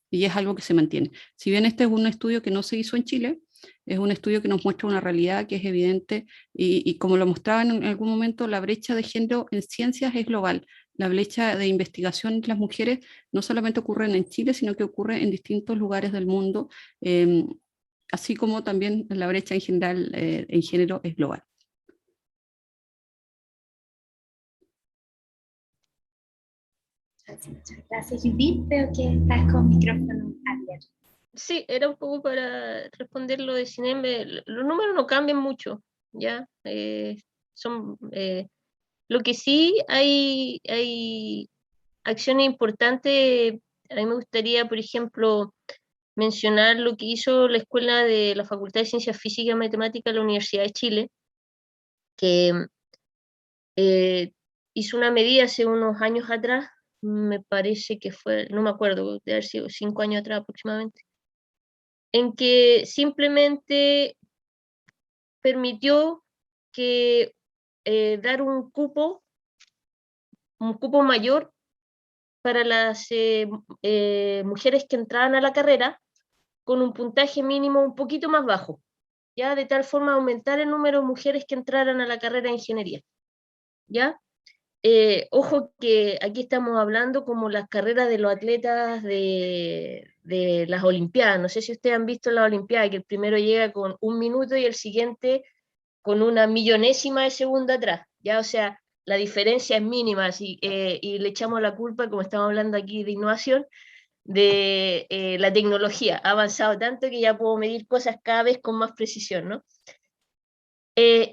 y es algo que se mantiene. Si bien este es un estudio que no se hizo en Chile, es un estudio que nos muestra una realidad que es evidente y como lo mostraba en algún momento, la brecha de género en ciencias es global. La brecha de investigación entre las mujeres no solamente ocurre en Chile, sino que ocurre en distintos lugares del mundo, así como también la brecha en general en género es global. Muchas gracias, Judith. Veo que estás con micrófono abierto. Sí, era un poco para responder lo de CINEME. Los números no cambian mucho, ¿ya? Lo que sí hay acciones importantes. A mí me gustaría, por ejemplo, mencionar lo que hizo la escuela de la Facultad de Ciencias Físicas y Matemáticas de la Universidad de Chile, que hizo una medida hace unos años atrás, me parece que fue, no me acuerdo, de haber sido 5 años atrás aproximadamente, en que simplemente permitió que dar un cupo mayor para las mujeres que entraban a la carrera con un puntaje mínimo un poquito más bajo, ya de tal forma aumentar el número de mujeres que entraran a la carrera de ingeniería, ¿ya? Ojo que aquí estamos hablando como las carreras de los atletas de las Olimpiadas. No sé si ustedes han visto las Olimpiadas, que el primero llega con 1 minuto y el siguiente con una millonésima de segundo atrás, ¿ya? O sea, la diferencia es mínima, y le echamos la culpa, como estamos hablando aquí de innovación, de la tecnología. Ha avanzado tanto que ya puedo medir cosas cada vez con más precisión, ¿no?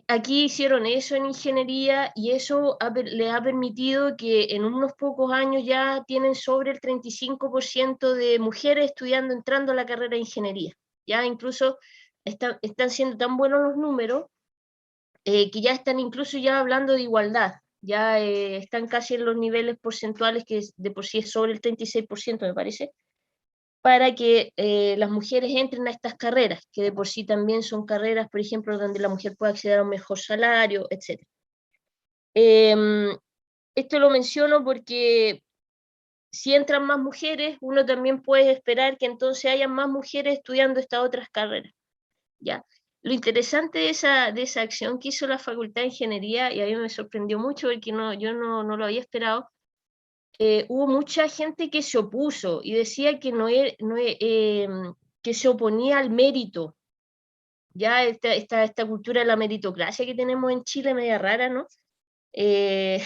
Aquí hicieron eso en ingeniería y eso le ha permitido que en unos pocos años ya tienen sobre el 35% de mujeres estudiando, entrando a la carrera de ingeniería. Ya incluso están siendo tan buenos los números que ya están incluso ya hablando de igualdad. Ya están casi en los niveles porcentuales que de por sí es sobre el 36%, me parece, para que las mujeres entren a estas carreras, que de por sí también son carreras, por ejemplo, donde la mujer puede acceder a un mejor salario, etc. Esto lo menciono porque si entran más mujeres, uno también puede esperar que entonces haya más mujeres estudiando estas otras carreras, ¿ya? Lo interesante de esa acción que hizo la Facultad de Ingeniería, y a mí me sorprendió mucho porque yo no lo había esperado, hubo mucha gente que se opuso y decía que que se oponía al mérito. Ya esta cultura de la meritocracia que tenemos en Chile, media rara, ¿no? Que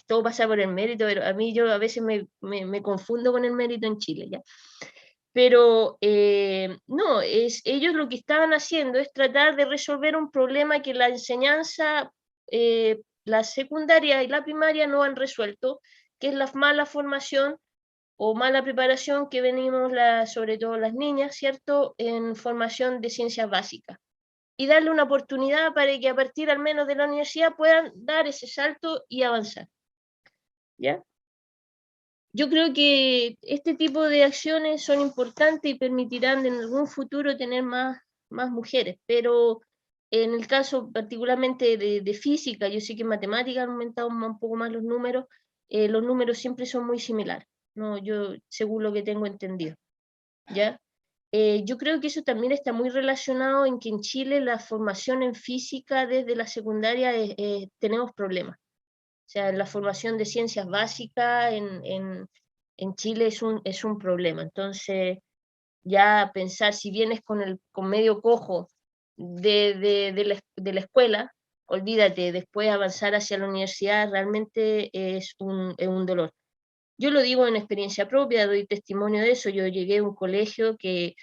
todo pasa por el mérito, pero a mí yo a veces me confundo con el mérito en Chile, ¿ya? Pero no, ellos lo que estaban haciendo es tratar de resolver un problema que la enseñanza, la secundaria y la primaria no han resuelto, que es la mala formación o mala preparación que venimos, sobre todo las niñas, ¿cierto?, en formación de ciencias básicas. Y darle una oportunidad para que a partir al menos de la universidad puedan dar ese salto y avanzar, ¿ya? Yo creo que este tipo de acciones son importantes y permitirán en algún futuro tener más mujeres, pero en el caso particularmente de física, yo sé que en matemáticas han aumentado un poco más los números siempre son muy similares, ¿no? Yo, según lo que tengo entendido, ¿ya? Yo creo que eso también está muy relacionado en que en Chile la formación en física desde la secundaria tenemos problemas. O sea, la formación de ciencias básicas en Chile es un problema. Entonces, ya pensar, si vienes con medio cojo de la escuela, olvídate, después avanzar hacia la universidad realmente es un dolor. Yo lo digo en experiencia propia, doy testimonio de eso. Yo llegué a un colegio que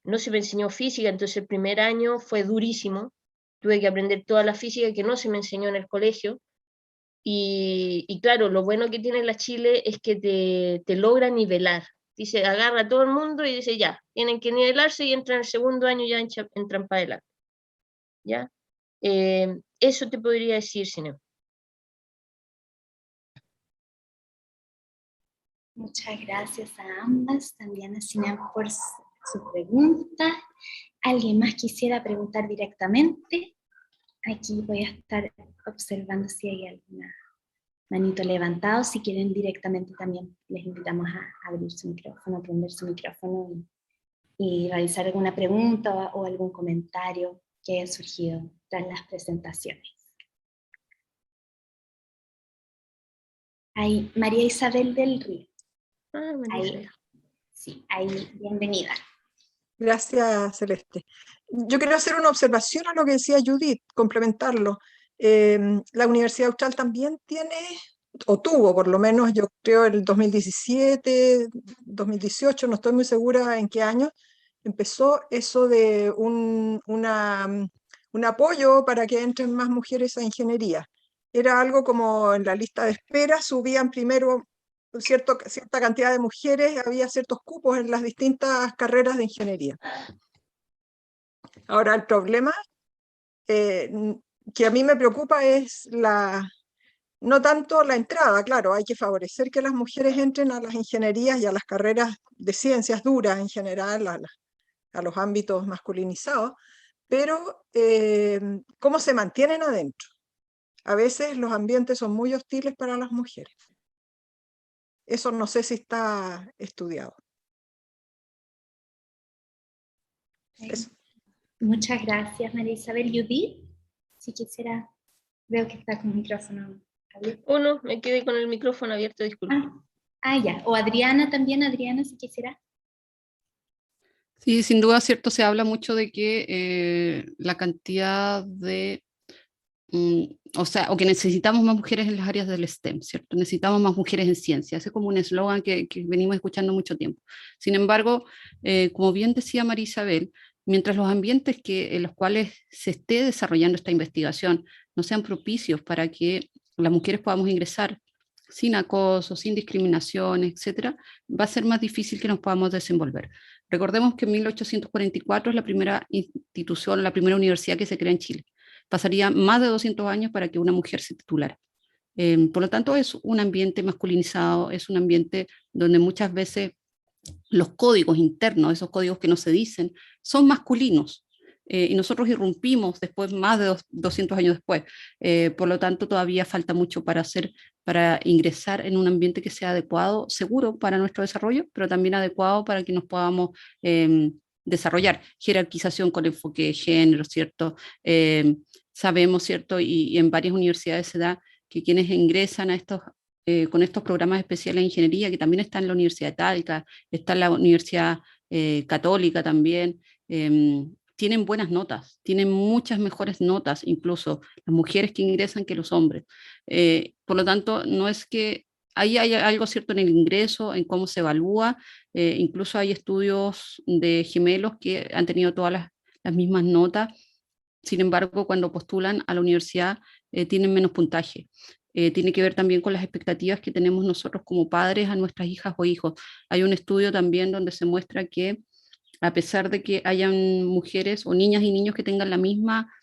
no se me enseñó física, entonces el primer año fue durísimo. Tuve que aprender toda la física que no se me enseñó en el colegio. Y claro, lo bueno que tiene la Chile es que te logra nivelar, Dice, agarra a todo el mundo y dice, ya, tienen que nivelarse y entran en el segundo año, ya entran para adelante. ¿Ya? Eso te podría decir, Sinem. Muchas gracias a ambas, también a Sinem por su pregunta. ¿Alguien más quisiera preguntar directamente? Aquí voy a estar observando si hay alguna manito levantado. Si quieren directamente también les invitamos a abrir su micrófono, a prender su micrófono y realizar alguna pregunta o algún comentario que haya surgido tras las presentaciones. Hay María Isabel del Río. Sí, ahí, bienvenida. Gracias, Celeste. Yo quiero hacer una observación a lo que decía Judith, complementarlo. La Universidad Austral también tiene, o tuvo por lo menos, yo creo, el 2017, 2018, no estoy muy segura en qué año, empezó eso de un apoyo para que entren más mujeres a ingeniería. Era algo como en la lista de espera, subían primero cierta cantidad de mujeres, había ciertos cupos en las distintas carreras de ingeniería. Ahora, el problema que a mí me preocupa es no tanto la entrada, claro, hay que favorecer que las mujeres entren a las ingenierías y a las carreras de ciencias duras en general, a los ámbitos masculinizados, pero cómo se mantienen adentro. A veces los ambientes son muy hostiles para las mujeres. Eso no sé si está estudiado. Eso. Muchas gracias, María Isabel. Judith, si quisiera, veo que está con el micrófono abierto. No, me quedé con el micrófono abierto, disculpa. Ya. O Adriana también, Adriana, si quisiera. Sí, sin duda, cierto, se habla mucho de que la cantidad de, o que necesitamos más mujeres en las áreas del STEM, ¿cierto? Necesitamos más mujeres en ciencia, ese es como un eslogan que venimos escuchando mucho tiempo. Sin embargo, como bien decía María Isabel, mientras los ambientes en los cuales se esté desarrollando esta investigación no sean propicios para que las mujeres podamos ingresar sin acoso, sin discriminación, etcétera, va a ser más difícil que nos podamos desenvolver. Recordemos que en 1844 es la primera institución, la primera universidad que se crea en Chile. Pasaría más de 200 años para que una mujer se titulara. Por lo tanto, es un ambiente masculinizado, es un ambiente donde muchas veces los códigos internos, esos códigos que no se dicen, son masculinos. Y nosotros irrumpimos después, más de 200 años después. Por lo tanto, todavía falta mucho para ingresar en un ambiente que sea adecuado, seguro para nuestro desarrollo, pero también adecuado para que nos podamos desarrollar. Jerarquización con enfoque de género, ¿cierto? Sabemos, ¿cierto? Y en varias universidades se da que quienes ingresan a con estos programas especiales de ingeniería, que también está en la Universidad de Talca, está en la Universidad Católica también, tienen buenas notas, tienen muchas mejores notas, incluso las mujeres que ingresan que los hombres. Por lo tanto, no es que ahí hay algo cierto en el ingreso, en cómo se evalúa, incluso hay estudios de gemelos que han tenido todas las mismas notas, sin embargo, cuando postulan a la universidad tienen menos puntaje. Tiene que ver también con las expectativas que tenemos nosotros como padres a nuestras hijas o hijos. Hay un estudio también donde se muestra que a pesar de que hayan mujeres o niñas y niños que tengan la misma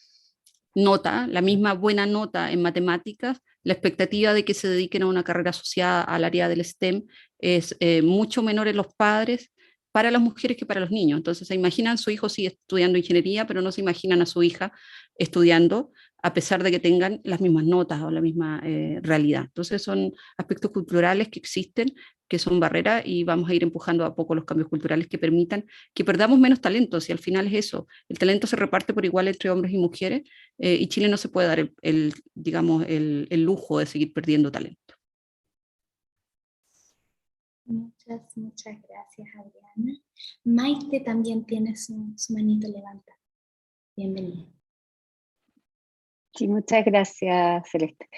nota, la misma buena nota en matemáticas, la expectativa de que se dediquen a una carrera asociada al área del STEM es mucho menor en los padres para las mujeres que para los niños. Entonces se imaginan a su hijo sí estudiando ingeniería, pero no se imaginan a su hija estudiando a pesar de que tengan las mismas notas o la misma realidad. Entonces son aspectos culturales que existen, que son barreras, y vamos a ir empujando a poco los cambios culturales que permitan que perdamos menos talentos, y al final es eso, el talento se reparte por igual entre hombres y mujeres, y Chile no se puede dar digamos, el lujo de seguir perdiendo talento. Muchas gracias, Adriana. Maite también tiene su manito levantada. Bienvenida. Sí, muchas gracias, Celeste.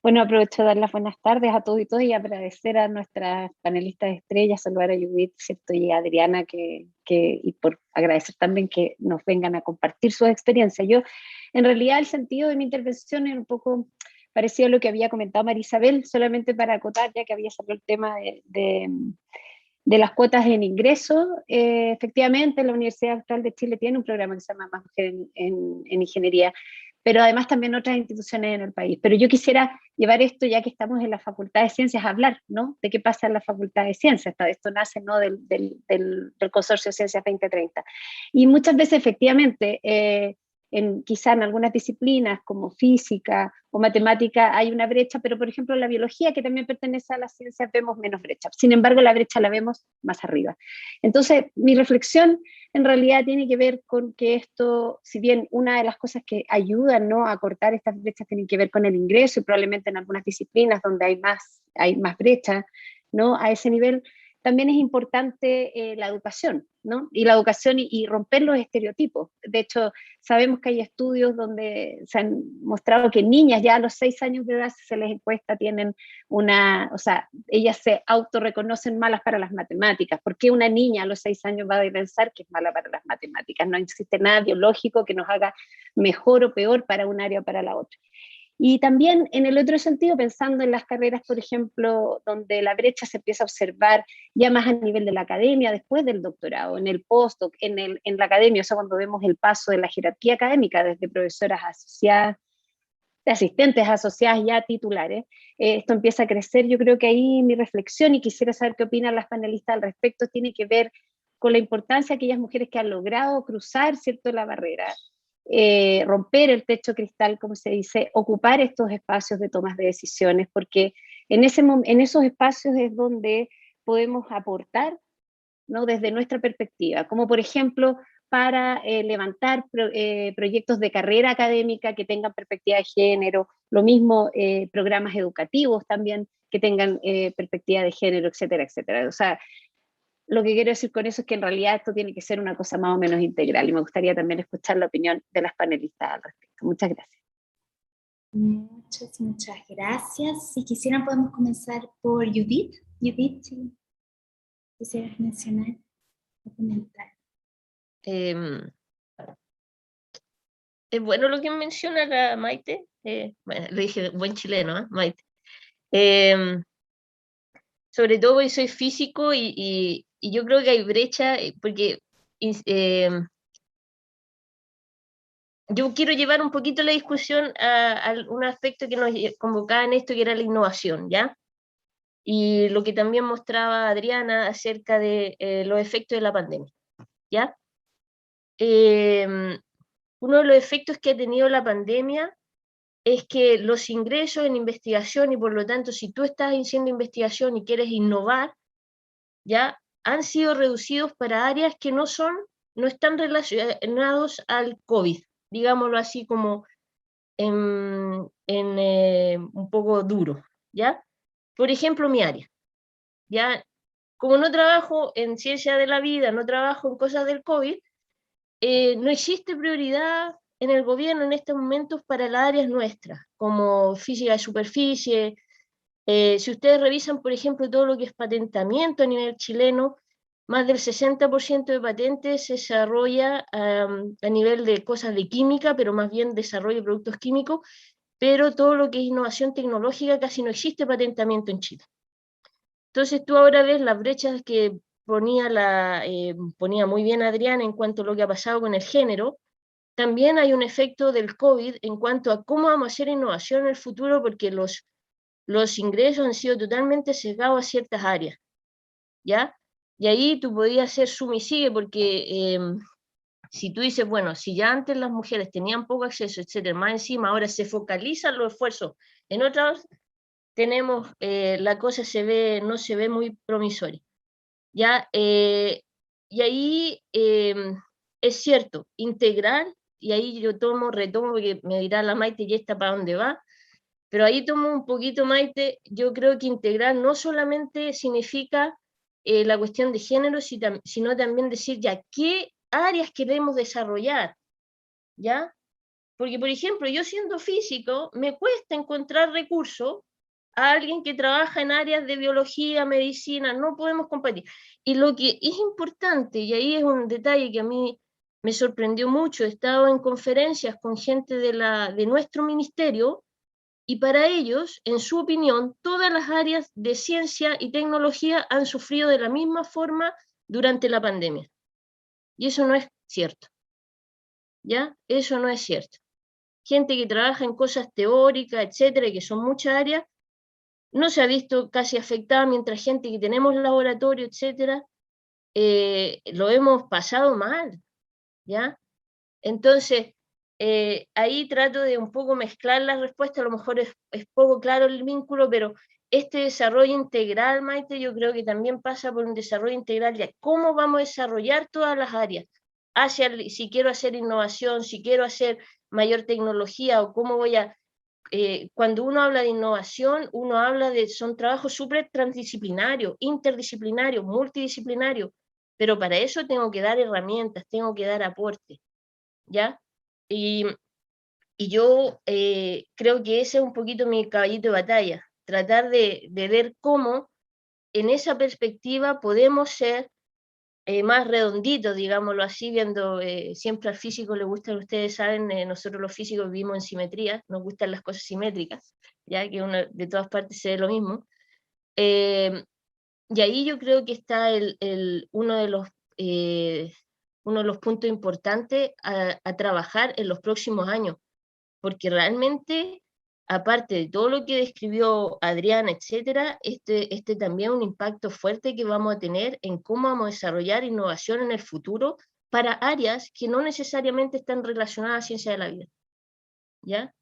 Bueno, aprovecho de dar las buenas tardes a todos y todas y agradecer a nuestras panelistas estrellas, saludar a Judith, ¿cierto? Y a Adriana, y por agradecer también que nos vengan a compartir sus experiencias. Yo, en realidad, el sentido de mi intervención era un poco parecido a lo que había comentado María Isabel, solamente para acotar, ya que había salido el tema de De las cuotas en ingreso, efectivamente la Universidad Austral de Chile tiene un programa que se llama Más Mujeres en Ingeniería, pero además también otras instituciones en el país. Pero yo quisiera llevar esto, ya que estamos en la Facultad de Ciencias, a hablar, ¿no?, de qué pasa en la Facultad de Ciencias. Esto nace, ¿no?, del Consorcio Ciencias 2030. Y muchas veces, efectivamente, quizá en algunas disciplinas como física o matemática hay una brecha, pero por ejemplo en la biología, que también pertenece a las ciencias, vemos menos brecha. Sin embargo, la brecha la vemos más arriba. Entonces, mi reflexión en realidad tiene que ver con que esto, si bien una de las cosas que ayudan, ¿no?, a cortar estas brechas tienen que ver con el ingreso, y probablemente en algunas disciplinas donde hay más brecha, ¿no?, a ese nivel, también es importante la educación, ¿no? Y la educación y romper los estereotipos. De hecho, sabemos que hay estudios donde se han mostrado que niñas ya a los 6 años de edad, si se les encuesta, tienen o sea, ellas se autorreconocen malas para las matemáticas. ¿Por qué una niña a los 6 años va a pensar que es mala para las matemáticas? No existe nada biológico que nos haga mejor o peor para un área o para la otra. Y también en el otro sentido, pensando en las carreras, por ejemplo, donde la brecha se empieza a observar ya más a nivel de la academia, después del doctorado, en el postdoc, en la academia, o sea, cuando vemos el paso de la jerarquía académica, desde profesoras asociadas, de asistentes asociadas ya titulares, esto empieza a crecer. Yo creo que ahí mi reflexión, y quisiera saber qué opinan las panelistas al respecto, tiene que ver con la importancia de aquellas mujeres que han logrado cruzar, ¿cierto?, la barrera, romper el techo cristal, como se dice, ocupar estos espacios de tomas de decisiones, porque en esos espacios es donde podemos aportar, ¿no?, desde nuestra perspectiva, como por ejemplo para levantar proyectos de carrera académica que tengan perspectiva de género, lo mismo programas educativos también que tengan perspectiva de género, etcétera, etcétera. O sea, lo que quiero decir con eso es que en realidad esto tiene que ser una cosa más o menos integral, y me gustaría también escuchar la opinión de las panelistas al respecto. Muchas gracias. Muchas gracias. Si quisieran podemos comenzar por Judith. Judith, si quisieras mencionar o comentar. Es bueno lo que menciona la Maite. Bueno, le dije buen chileno, Maite. Sobre todo porque soy físico y yo creo que hay brecha, porque yo quiero llevar un poquito la discusión a un aspecto que nos convocaba en esto, que era la innovación, ¿ya? Y lo que también mostraba Adriana acerca de los efectos de la pandemia, ¿ya? Uno de los efectos que ha tenido la pandemia es que los ingresos en investigación, y por lo tanto, si tú estás haciendo investigación y quieres innovar, ya han sido reducidos para áreas que no están relacionados al COVID, digámoslo así como un poco duro, ¿ya? Por ejemplo, mi área, ¿ya? Como no trabajo en ciencia de la vida, no trabajo en cosas del COVID, no existe prioridad en el gobierno en estos momentos para las áreas nuestras, como física de superficie. Si ustedes revisan, por ejemplo, todo lo que es patentamiento a nivel chileno, más del 60% de patentes se desarrolla a nivel de cosas de química, pero más bien desarrollo de productos químicos, pero todo lo que es innovación tecnológica casi no existe patentamiento en Chile. Entonces tú ahora ves las brechas que ponía muy bien Adrián en cuanto a lo que ha pasado con el género. También hay un efecto del COVID en cuanto a cómo vamos a hacer innovación en el futuro, porque los ingresos han sido totalmente sesgados a ciertas áreas, ¿ya? Y ahí tú podías hacer suma y sigue, porque si tú dices, bueno, si ya antes las mujeres tenían poco acceso, etcétera, más encima ahora se focalizan los esfuerzos en otras, tenemos, la cosa no se ve muy promisoria, ¿ya? Y ahí es cierto, integrar, y ahí yo retomo, porque me dirá la Maite, ¿y esta para dónde va? Pero ahí tomo un poquito, Maite, yo creo que integrar no solamente significa la cuestión de género, sino también decir ya qué áreas queremos desarrollar, ¿ya? Porque, por ejemplo, yo siendo físico, me cuesta encontrar recursos a alguien que trabaja en áreas de biología, medicina, no podemos compartir. Y lo que es importante, y ahí es un detalle que a mí me sorprendió mucho, he estado en conferencias con gente de nuestro ministerio, Y para ellos, en su opinión, todas las áreas de ciencia y tecnología han sufrido de la misma forma durante la pandemia. Y eso no es cierto. ¿Ya? Eso no es cierto. Gente que trabaja en cosas teóricas, etcétera, y que son muchas áreas, no se ha visto casi afectada, mientras gente que tenemos laboratorio, etcétera, lo hemos pasado mal, ¿ya? Entonces, ahí trato de un poco mezclar la respuesta, a lo mejor es poco claro el vínculo, pero este desarrollo integral, Maite, yo creo que también pasa por un desarrollo integral de cómo vamos a desarrollar todas las áreas, si quiero hacer innovación, si quiero hacer mayor tecnología, o cómo voy a... cuando uno habla de innovación, uno habla de, son trabajos súper transdisciplinarios, interdisciplinarios, multidisciplinarios, pero para eso tengo que dar herramientas, tengo que dar aporte, ¿ya? Y yo creo que ese es un poquito mi caballito de batalla, tratar de ver cómo en esa perspectiva podemos ser más redonditos, digámoslo así, viendo siempre al físico le gustan, ustedes saben, nosotros los físicos vivimos en simetría, nos gustan las cosas simétricas, ya que uno de todas partes se ve lo mismo. Y ahí yo creo que está uno de los puntos importantes a trabajar en los próximos años, porque realmente, aparte de todo lo que describió Adriana, etcétera, este también es un impacto fuerte que vamos a tener en cómo vamos a desarrollar innovación en el futuro para áreas que no necesariamente están relacionadas a ciencia de la vida, ¿ya?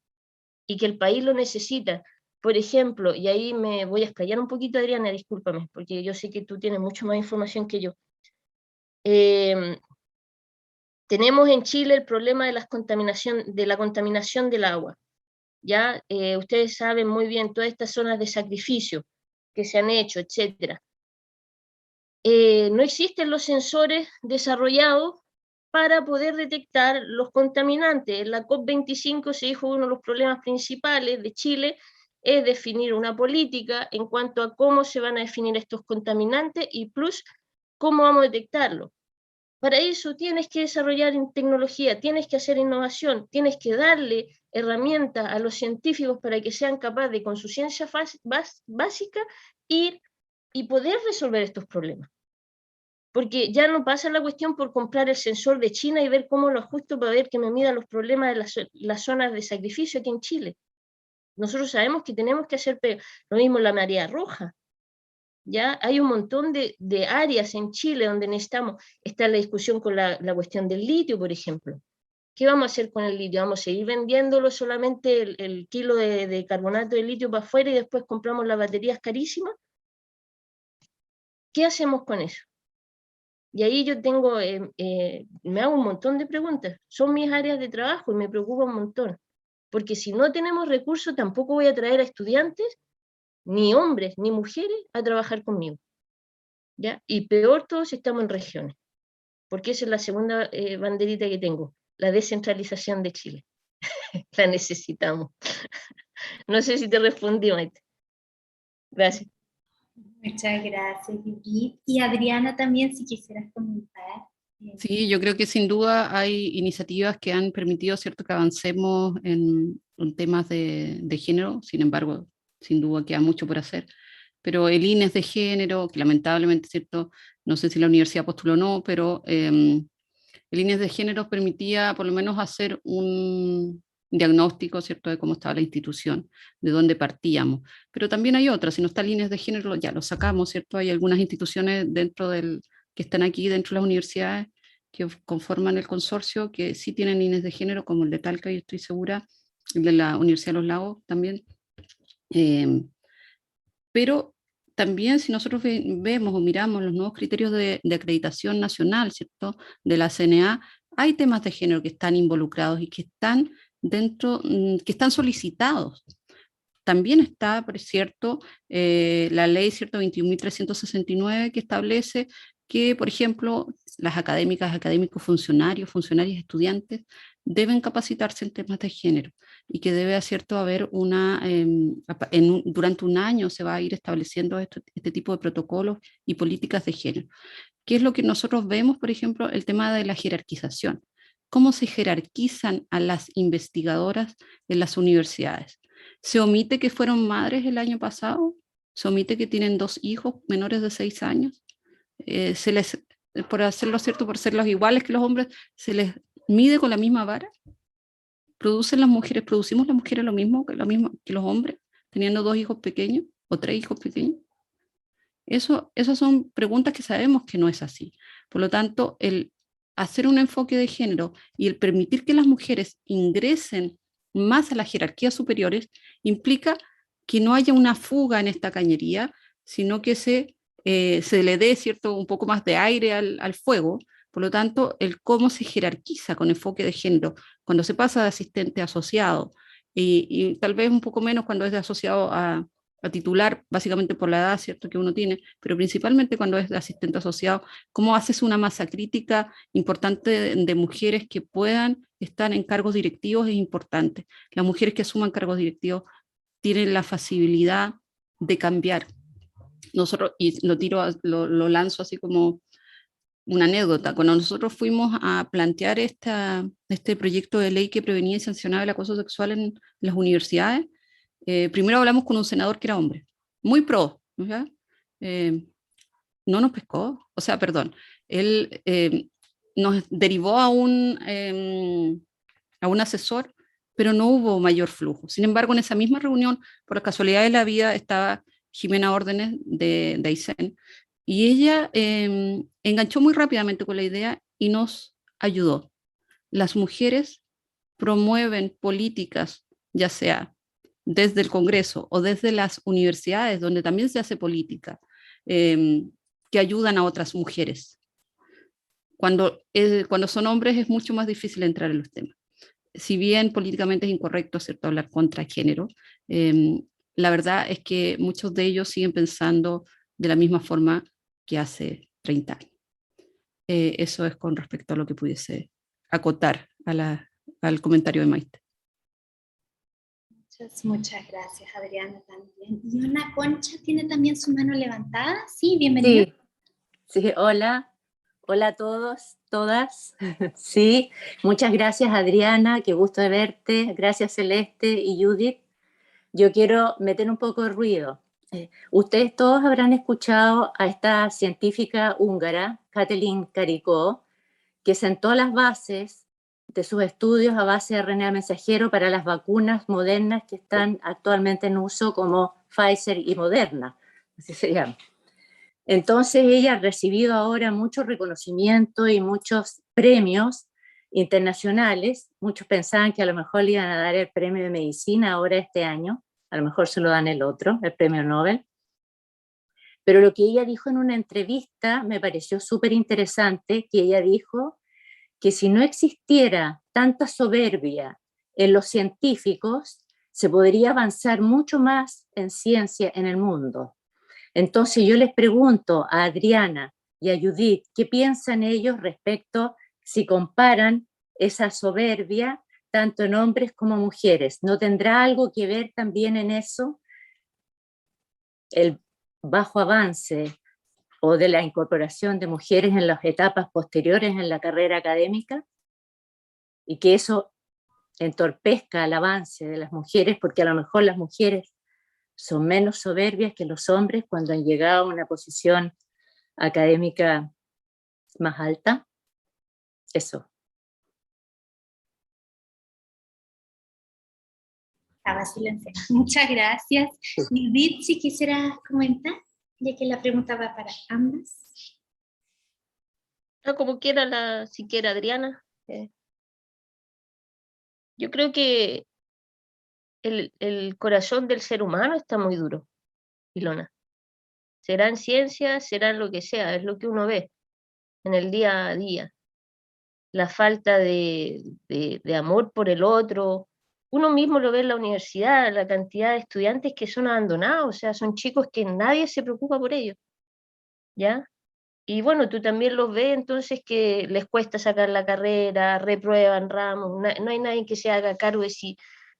Y que el país lo necesita. Por ejemplo, y ahí me voy a explayar un poquito, Adriana, discúlpame, porque yo sé que tú tienes mucho más información que yo. Tenemos en Chile el problema de la contaminación del agua. ¿Ya? Ustedes saben muy bien todas estas zonas de sacrificio que se han hecho, etc. No existen los sensores desarrollados para poder detectar los contaminantes. En la COP25 se dijo uno de los problemas principales de Chile es definir una política en cuanto a cómo se van a definir estos contaminantes y plus cómo vamos a detectarlos. Para eso tienes que desarrollar tecnología, tienes que hacer innovación, tienes que darle herramientas a los científicos para que sean capaces de, con su ciencia básica, ir y poder resolver estos problemas. Porque ya no pasa la cuestión por comprar el sensor de China y ver cómo lo ajusto para ver que me mida los problemas de las zonas de sacrificio aquí en Chile. Nosotros sabemos que tenemos que hacer lo mismo en la marea roja. ¿Ya? Hay un montón de áreas en Chile donde necesitamos, está la discusión con la cuestión del litio, por ejemplo. ¿Qué vamos a hacer con el litio? ¿Vamos a seguir vendiéndolo solamente el kilo de carbonato de litio para afuera y después compramos las baterías carísimas? ¿Qué hacemos con eso? Y ahí yo me hago un montón de preguntas. Son mis áreas de trabajo y me preocupa un montón. Porque si no tenemos recursos, tampoco voy a traer a estudiantes ni hombres, ni mujeres, a trabajar conmigo. ¿Ya? Y peor todo si estamos en regiones, porque esa es la segunda banderita que tengo, la descentralización de Chile. La necesitamos. No sé si te respondí, Maite. Gracias. Muchas gracias, Judith. Y Adriana también, si quisieras comentar. Sí, yo creo que sin duda hay iniciativas que han permitido, ¿cierto?, que avancemos en temas de género. Sin embargo, sin duda queda mucho por hacer. Pero el INES de género, que lamentablemente, ¿cierto?, no sé si la universidad postuló o no, pero el INES de género permitía por lo menos hacer un diagnóstico, ¿cierto?, de cómo estaba la institución, de dónde partíamos. Pero también hay otras, si no está el INES de género, ya lo sacamos, ¿cierto? Hay algunas instituciones que están aquí dentro de las universidades que conforman el consorcio, que sí tienen INES de género, como el de Talca, yo estoy segura, el de la Universidad de los Lagos también. Pero también si nosotros vemos o miramos los nuevos criterios de acreditación nacional, ¿cierto?, de la CNA, hay temas de género que están involucrados y que están que están solicitados. También está, por cierto, la ley 21.369 que establece que, por ejemplo, las académicas, académicos, funcionarios, funcionarias, estudiantes, deben capacitarse en temas de género y que debe, cierto, haber durante un año se va a ir estableciendo este tipo de protocolos y políticas de género. ¿Qué es lo que nosotros vemos, por ejemplo, el tema de la jerarquización? ¿Cómo se jerarquizan a las investigadoras en las universidades? Se omite que fueron madres el año pasado, se omite que tienen 2 hijos menores de 6 años, se les, por hacerlo cierto, por ser los iguales que los hombres, se les mide con la misma vara. ¿Producimos las mujeres lo mismo que los hombres, teniendo 2 hijos pequeños o 3 hijos pequeños? Esas son preguntas que sabemos que no es así. Por lo tanto, el hacer un enfoque de género y el permitir que las mujeres ingresen más a las jerarquías superiores implica que no haya una fuga en esta cañería, sino que se le dé un poco más de aire al fuego. Por lo tanto, el cómo se jerarquiza con enfoque de género, cuando se pasa de asistente a asociado, y tal vez un poco menos cuando es de asociado a titular, básicamente por la edad, ¿cierto?, que uno tiene, pero principalmente cuando es de asistente asociado, cómo haces una masa crítica importante de mujeres que puedan estar en cargos directivos es importante. Las mujeres que asuman cargos directivos tienen la facilidad de cambiar. Nosotros, y lo lanzo así como una anécdota, cuando nosotros fuimos a plantear este proyecto de ley que prevenía y sancionaba el acoso sexual en las universidades, primero hablamos con un senador que era hombre, muy pro, ¿ya? No nos pescó, o sea, perdón, él nos derivó a un asesor, pero no hubo mayor flujo. Sin embargo, en esa misma reunión, por la casualidad de la vida, estaba Jimena Órdenes de Aysén, y ella enganchó muy rápidamente con la idea y nos ayudó. Las mujeres promueven políticas, ya sea desde el Congreso o desde las universidades, donde también se hace política, que ayudan a otras mujeres. Cuando son hombres es mucho más difícil entrar en los temas. Si bien políticamente es incorrecto, ¿cierto?, hablar contra género, la verdad es que muchos de ellos siguen pensando de la misma forma que hace 30 años. Eso es con respecto a lo que pudiese acotar al comentario de Maite. Muchas gracias, Adriana, también. Y Ana Concha tiene también su mano levantada. Sí, bienvenida. Sí, hola a todos, todas. Sí, muchas gracias, Adriana, qué gusto de verte. Gracias, Celeste y Judith. Yo quiero meter un poco de ruido. Ustedes todos habrán escuchado a esta científica húngara, Katalin Karikó, que sentó las bases de sus estudios a base de RNA mensajero para las vacunas modernas que están actualmente en uso, como Pfizer y Moderna, así se llama. Entonces ella ha recibido ahora mucho reconocimiento y muchos premios internacionales. Muchos pensaban que a lo mejor le iban a dar el premio de medicina ahora este año, a lo mejor se lo dan el otro, el premio Nobel. Pero lo que ella dijo en una entrevista me pareció súper interesante, que ella dijo que si no existiera tanta soberbia en los científicos, se podría avanzar mucho más en ciencia en el mundo. Entonces yo les pregunto a Adriana y a Judith, ¿qué piensan ellos respecto si comparan esa soberbia tanto en hombres como mujeres? ¿No tendrá algo que ver también en eso el bajo avance o de la incorporación de mujeres en las etapas posteriores en la carrera académica, y que eso entorpezca el avance de las mujeres, porque a lo mejor las mujeres son menos soberbias que los hombres cuando han llegado a una posición académica más alta? Eso. Estaba silenciada. Muchas gracias. Judith, si quisieras comentar, ya que la pregunta va para ambas. No, como quiera, si quiere Adriana. Yo creo que el corazón del ser humano está muy duro, Ilona. Será en ciencia, será en lo que sea, es lo que uno ve en el día a día. La falta de amor por el otro. Uno mismo lo ve en la universidad, la cantidad de estudiantes que son abandonados, o sea, son chicos que nadie se preocupa por ellos, ¿ya? Y bueno, tú también los ves entonces que les cuesta sacar la carrera, reprueban ramos, no hay nadie que se haga cargo de sí,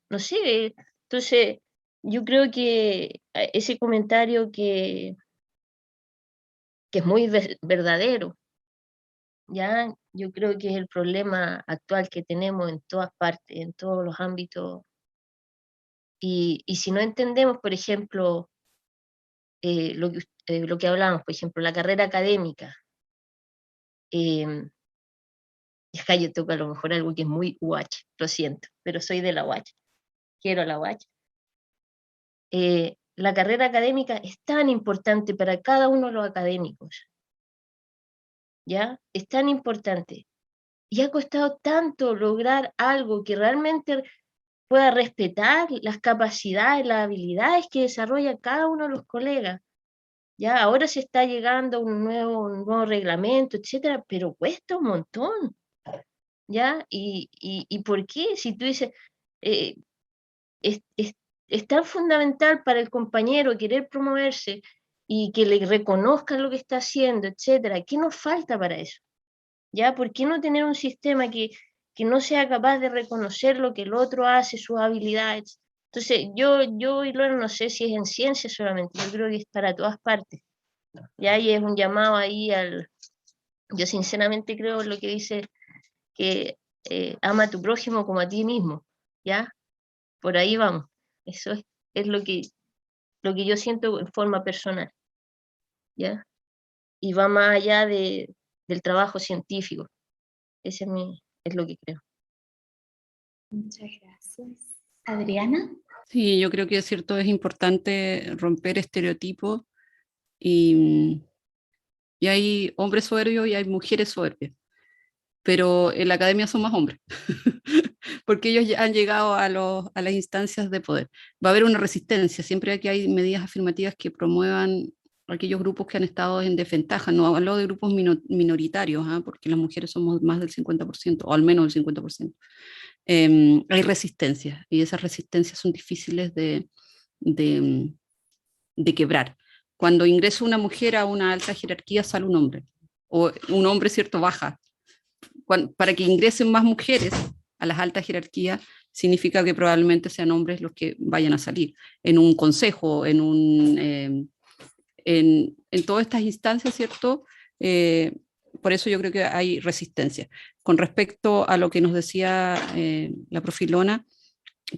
no sé. Entonces, yo creo que ese comentario que es muy verdadero, ¿ya? Yo creo que es el problema actual que tenemos en todas partes, en todos los ámbitos Y si no entendemos, por ejemplo, lo que hablamos, por ejemplo, la carrera académica, acá yo toco a lo mejor algo que es muy UH, lo siento, pero soy de la UH, quiero la UH. La carrera académica es tan importante para cada uno de los académicos, ¿ya? Es tan importante. Y ha costado tanto lograr algo que realmente pueda respetar las capacidades, las habilidades que desarrolla cada uno de los colegas. Ya ahora se está llegando a un nuevo reglamento, etcétera, pero cuesta un montón. ¿Ya? ¿Y por qué? Si tú dices, es tan fundamental para el compañero querer promoverse y que le reconozcan lo que está haciendo, etcétera, ¿qué nos falta para eso? ¿Ya? ¿Por qué no tener un sistema que no sea capaz de reconocer lo que el otro hace, sus habilidades? Entonces, yo y Lora, no sé si es en ciencia solamente, yo creo que es para todas partes. ¿Ya? Y es un llamado ahí yo sinceramente creo en lo que dice que ama a tu prójimo como a ti mismo, ¿ya? Por ahí vamos. Eso es lo que yo siento en forma personal, ¿ya? Y va más allá del trabajo científico. Ese es lo que creo. Muchas gracias. Adriana. Sí, yo creo que es cierto, es importante romper estereotipos y hay hombres soberbios y hay mujeres soberbias, pero en la academia son más hombres, porque ellos ya han llegado a las instancias de poder. Va a haber una resistencia, siempre que hay medidas afirmativas que promuevan aquellos grupos que han estado en desventaja. No hablo de grupos minoritarios, porque las mujeres somos más del 50%, o al menos del 50%. Hay resistencias, y esas resistencias son difíciles de quebrar. Cuando ingresa una mujer a una alta jerarquía, sale un hombre, o un hombre, cierto, baja. Para que ingresen más mujeres a las altas jerarquías, significa que probablemente sean hombres los que vayan a salir en un consejo, en todas estas instancias, ¿cierto? Por eso yo creo que hay resistencia. Con respecto a lo que nos decía la profe Ilona,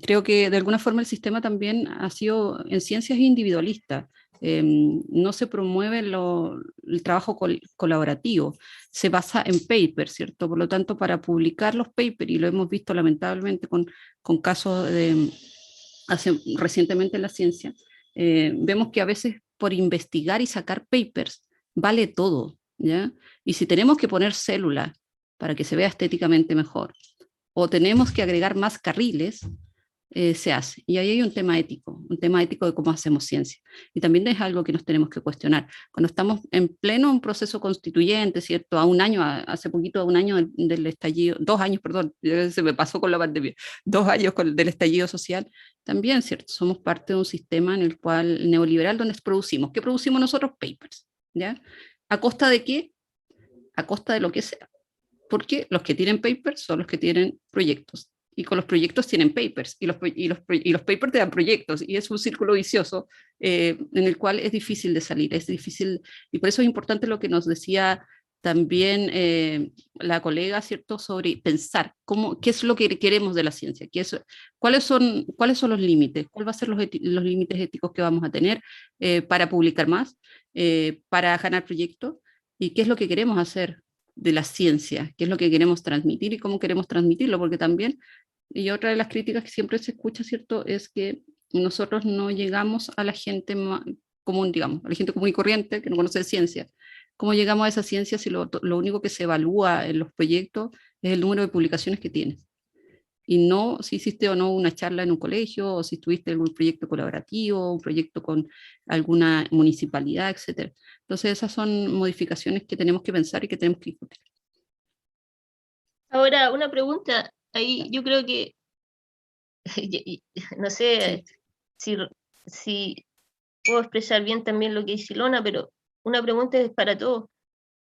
creo que de alguna forma el sistema también ha sido en ciencias individualista. No se promueve el trabajo colaborativo, se basa en papers, ¿cierto? Por lo tanto, para publicar los papers, y lo hemos visto lamentablemente con casos recientemente en la ciencia, vemos que a veces por investigar y sacar papers vale todo, ¿ya? Y si tenemos que poner células para que se vea estéticamente mejor, o tenemos que agregar más carriles, se hace. Y ahí hay un tema ético de cómo hacemos ciencia. Y también es algo que nos tenemos que cuestionar. Cuando estamos en pleno un proceso constituyente, ¿cierto? Hace poquito, a un año del estallido, 2 años, perdón, se me pasó con la pandemia, 2 años del estallido social, también, ¿cierto? Somos parte de un sistema en el cual neoliberal, donde producimos. ¿Qué producimos nosotros? Papers, ¿ya? ¿A costa de qué? A costa de lo que sea. Porque los que tienen papers son los que tienen proyectos. Y con los proyectos tienen papers, y los papers te dan proyectos, y es un círculo vicioso en el cual es difícil de salir, es difícil, y por eso es importante lo que nos decía también la colega, ¿cierto?, sobre pensar qué es lo que queremos de la ciencia, cuáles son los límites, cuáles van a ser los límites éticos que vamos a tener para publicar más, para ganar proyectos, y qué es lo que queremos hacer de la ciencia, qué es lo que queremos transmitir y cómo queremos transmitirlo, porque también, y otra de las críticas que siempre se escucha, ¿cierto?, es que nosotros no llegamos a la gente común, digamos, a la gente común y corriente que no conoce de ciencia. ¿Cómo llegamos a esa ciencia si lo único que se evalúa en los proyectos es el número de publicaciones que tienes? Y no si hiciste o no una charla en un colegio, o si tuviste algún proyecto colaborativo, un proyecto con alguna municipalidad, etc. Entonces esas son modificaciones que tenemos que pensar y que tenemos que discutir. Ahora, una pregunta, ahí yo creo que, no sé si puedo expresar bien también lo que dice Ilona, pero una pregunta es para todos.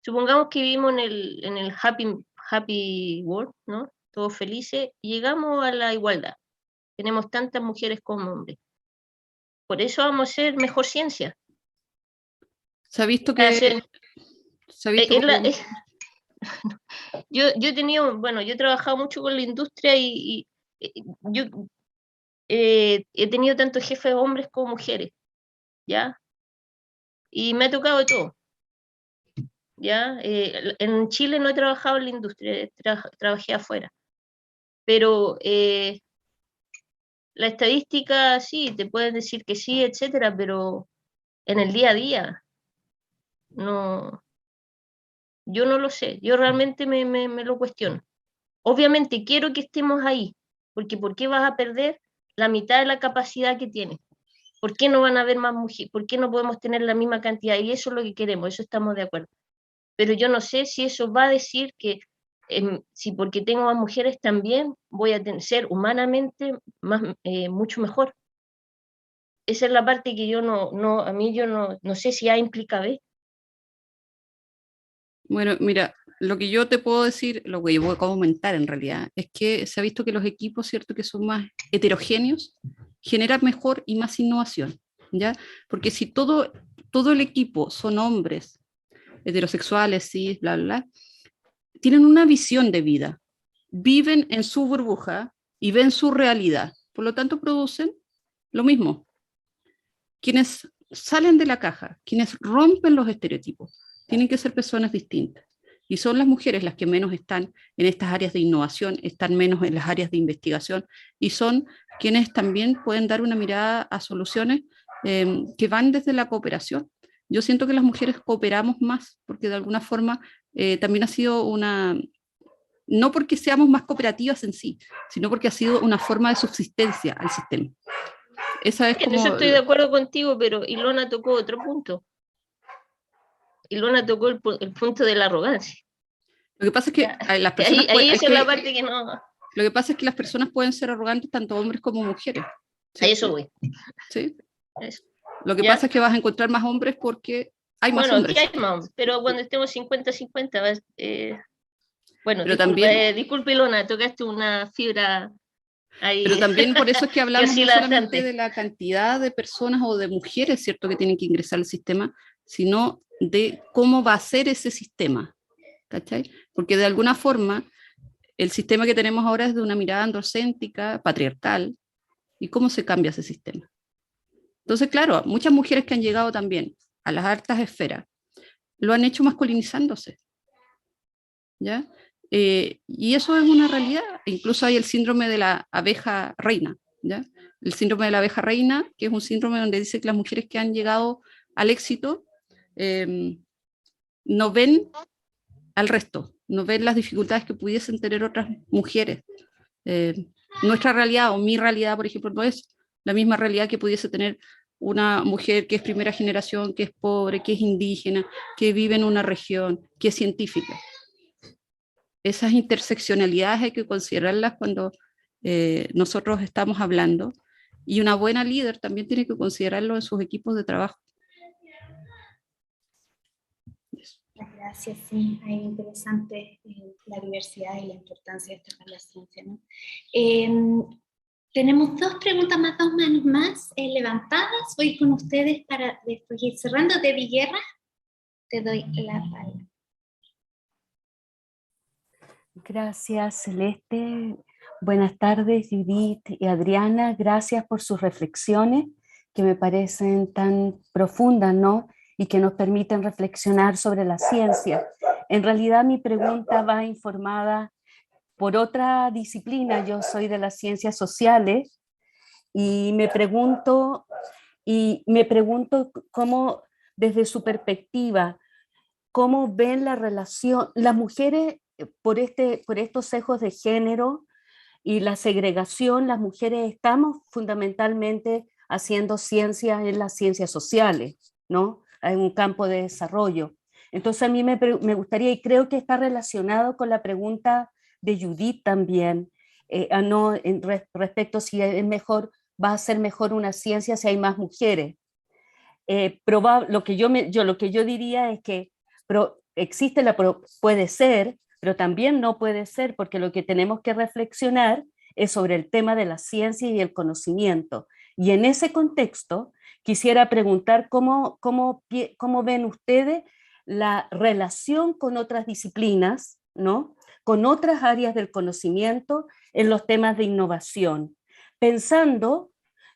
Supongamos que vivimos en el happy world, ¿no? Todos felices, y llegamos a la igualdad. Tenemos tantas mujeres como hombres. Por eso vamos a hacer mejor ciencia. Se ha visto que... Yo he tenido, bueno, yo he trabajado mucho con la industria y yo he tenido tanto jefes hombres como mujeres, ¿ya? Y me ha tocado de todo, ¿ya? En Chile no he trabajado en la industria, trabajé afuera, pero la estadística sí, te pueden decir que sí, etcétera, pero en el día a día, no, yo no lo sé, yo realmente me lo cuestiono. Obviamente quiero que estemos ahí, porque ¿por qué vas a perder la mitad de la capacidad que tienes? ¿Por qué no van a haber más mujeres? ¿Por qué no podemos tener la misma cantidad? Y eso es lo que queremos, eso estamos de acuerdo. Pero yo no sé si eso va a decir que si porque tengo más mujeres también voy a ser humanamente más, mucho mejor. Esa es la parte que yo a mí yo no sé si A implica B. Bueno, mira, lo que yo te puedo decir, lo que yo voy a comentar en realidad, es que se ha visto que los equipos, ¿cierto?, que son más heterogéneos, generan mejor y más innovación, ¿ya? Porque si todo el equipo son hombres heterosexuales, sí, bla, bla, bla, tienen una visión de vida, viven en su burbuja y ven su realidad, por lo tanto producen lo mismo. Quienes salen de la caja, quienes rompen los estereotipos, tienen que ser personas distintas. Y son las mujeres las que menos están en estas áreas de innovación, están menos en las áreas de investigación y son quienes también pueden dar una mirada a soluciones que van desde la cooperación. Yo siento que las mujeres cooperamos más porque de alguna forma también ha sido no porque seamos más cooperativas en sí, sino porque ha sido una forma de subsistencia al sistema. Esa es En como... eso estoy de acuerdo contigo, pero Ilona tocó otro punto. Ilona tocó el punto de la arrogancia. Lo que pasa es que las personas ahí esa es la parte que no... Lo que pasa es que las personas pueden ser arrogantes tanto hombres como mujeres. ¿Sí? A eso voy. ¿Sí? Eso. Lo que pasa es que vas a encontrar más hombres porque hay más hombres. Aquí hay más, pero cuando estemos 50-50, bueno, pero también, disculpe Ilona, tocaste una fibra ahí. Pero también por eso es que hablamos no solamente bastante de la cantidad de personas o de mujeres, ¿cierto?, que tienen que ingresar al sistema, sino de cómo va a ser ese sistema, ¿cachai? Porque de alguna forma el sistema que tenemos ahora es de una mirada androcéntrica, patriarcal, ¿y cómo se cambia ese sistema? Entonces, claro, muchas mujeres que han llegado también a las altas esferas lo han hecho masculinizándose, ¿ya? Y eso es una realidad. Incluso hay el síndrome de la abeja reina, ¿ya? El síndrome de la abeja reina, que es un síndrome donde dice que las mujeres que han llegado al éxito no ven al resto, no ven las dificultades que pudiesen tener otras mujeres. Nuestra realidad o mi realidad, por ejemplo, no es la misma realidad que pudiese tener una mujer que es primera generación, que es pobre, que es indígena, que vive en una región, que es científica. Esas interseccionalidades hay que considerarlas cuando nosotros estamos hablando, y una buena líder también tiene que considerarlo en sus equipos de trabajo. Gracias, sí, es interesante la diversidad y la importancia de esta ciencia, ¿no? Tenemos dos preguntas más, dos manos más levantadas. Voy con ustedes para después ir cerrando. Debbie Guerra, te doy la palabra. Gracias, Celeste. Buenas tardes, Judith y Adriana. Gracias por sus reflexiones que me parecen tan profundas, ¿no? Y que nos permiten reflexionar sobre la ciencia. En realidad, mi pregunta va informada por otra disciplina. Yo soy de las ciencias sociales y me pregunto cómo, desde su perspectiva, cómo ven la relación, las mujeres, por estos sesgos de género y la segregación, las mujeres estamos fundamentalmente haciendo ciencia en las ciencias sociales, ¿no? En un campo de desarrollo. Entonces a mí me gustaría, y creo que está relacionado con la pregunta de Judith también, respecto si es mejor, va a ser mejor una ciencia si hay más mujeres. Lo que yo diría es que puede ser, pero también no puede ser, porque lo que tenemos que reflexionar es sobre el tema de la ciencia y el conocimiento. Y en ese contexto, quisiera preguntar cómo ven ustedes la relación con otras disciplinas, ¿no?, con otras áreas del conocimiento en los temas de innovación. pensando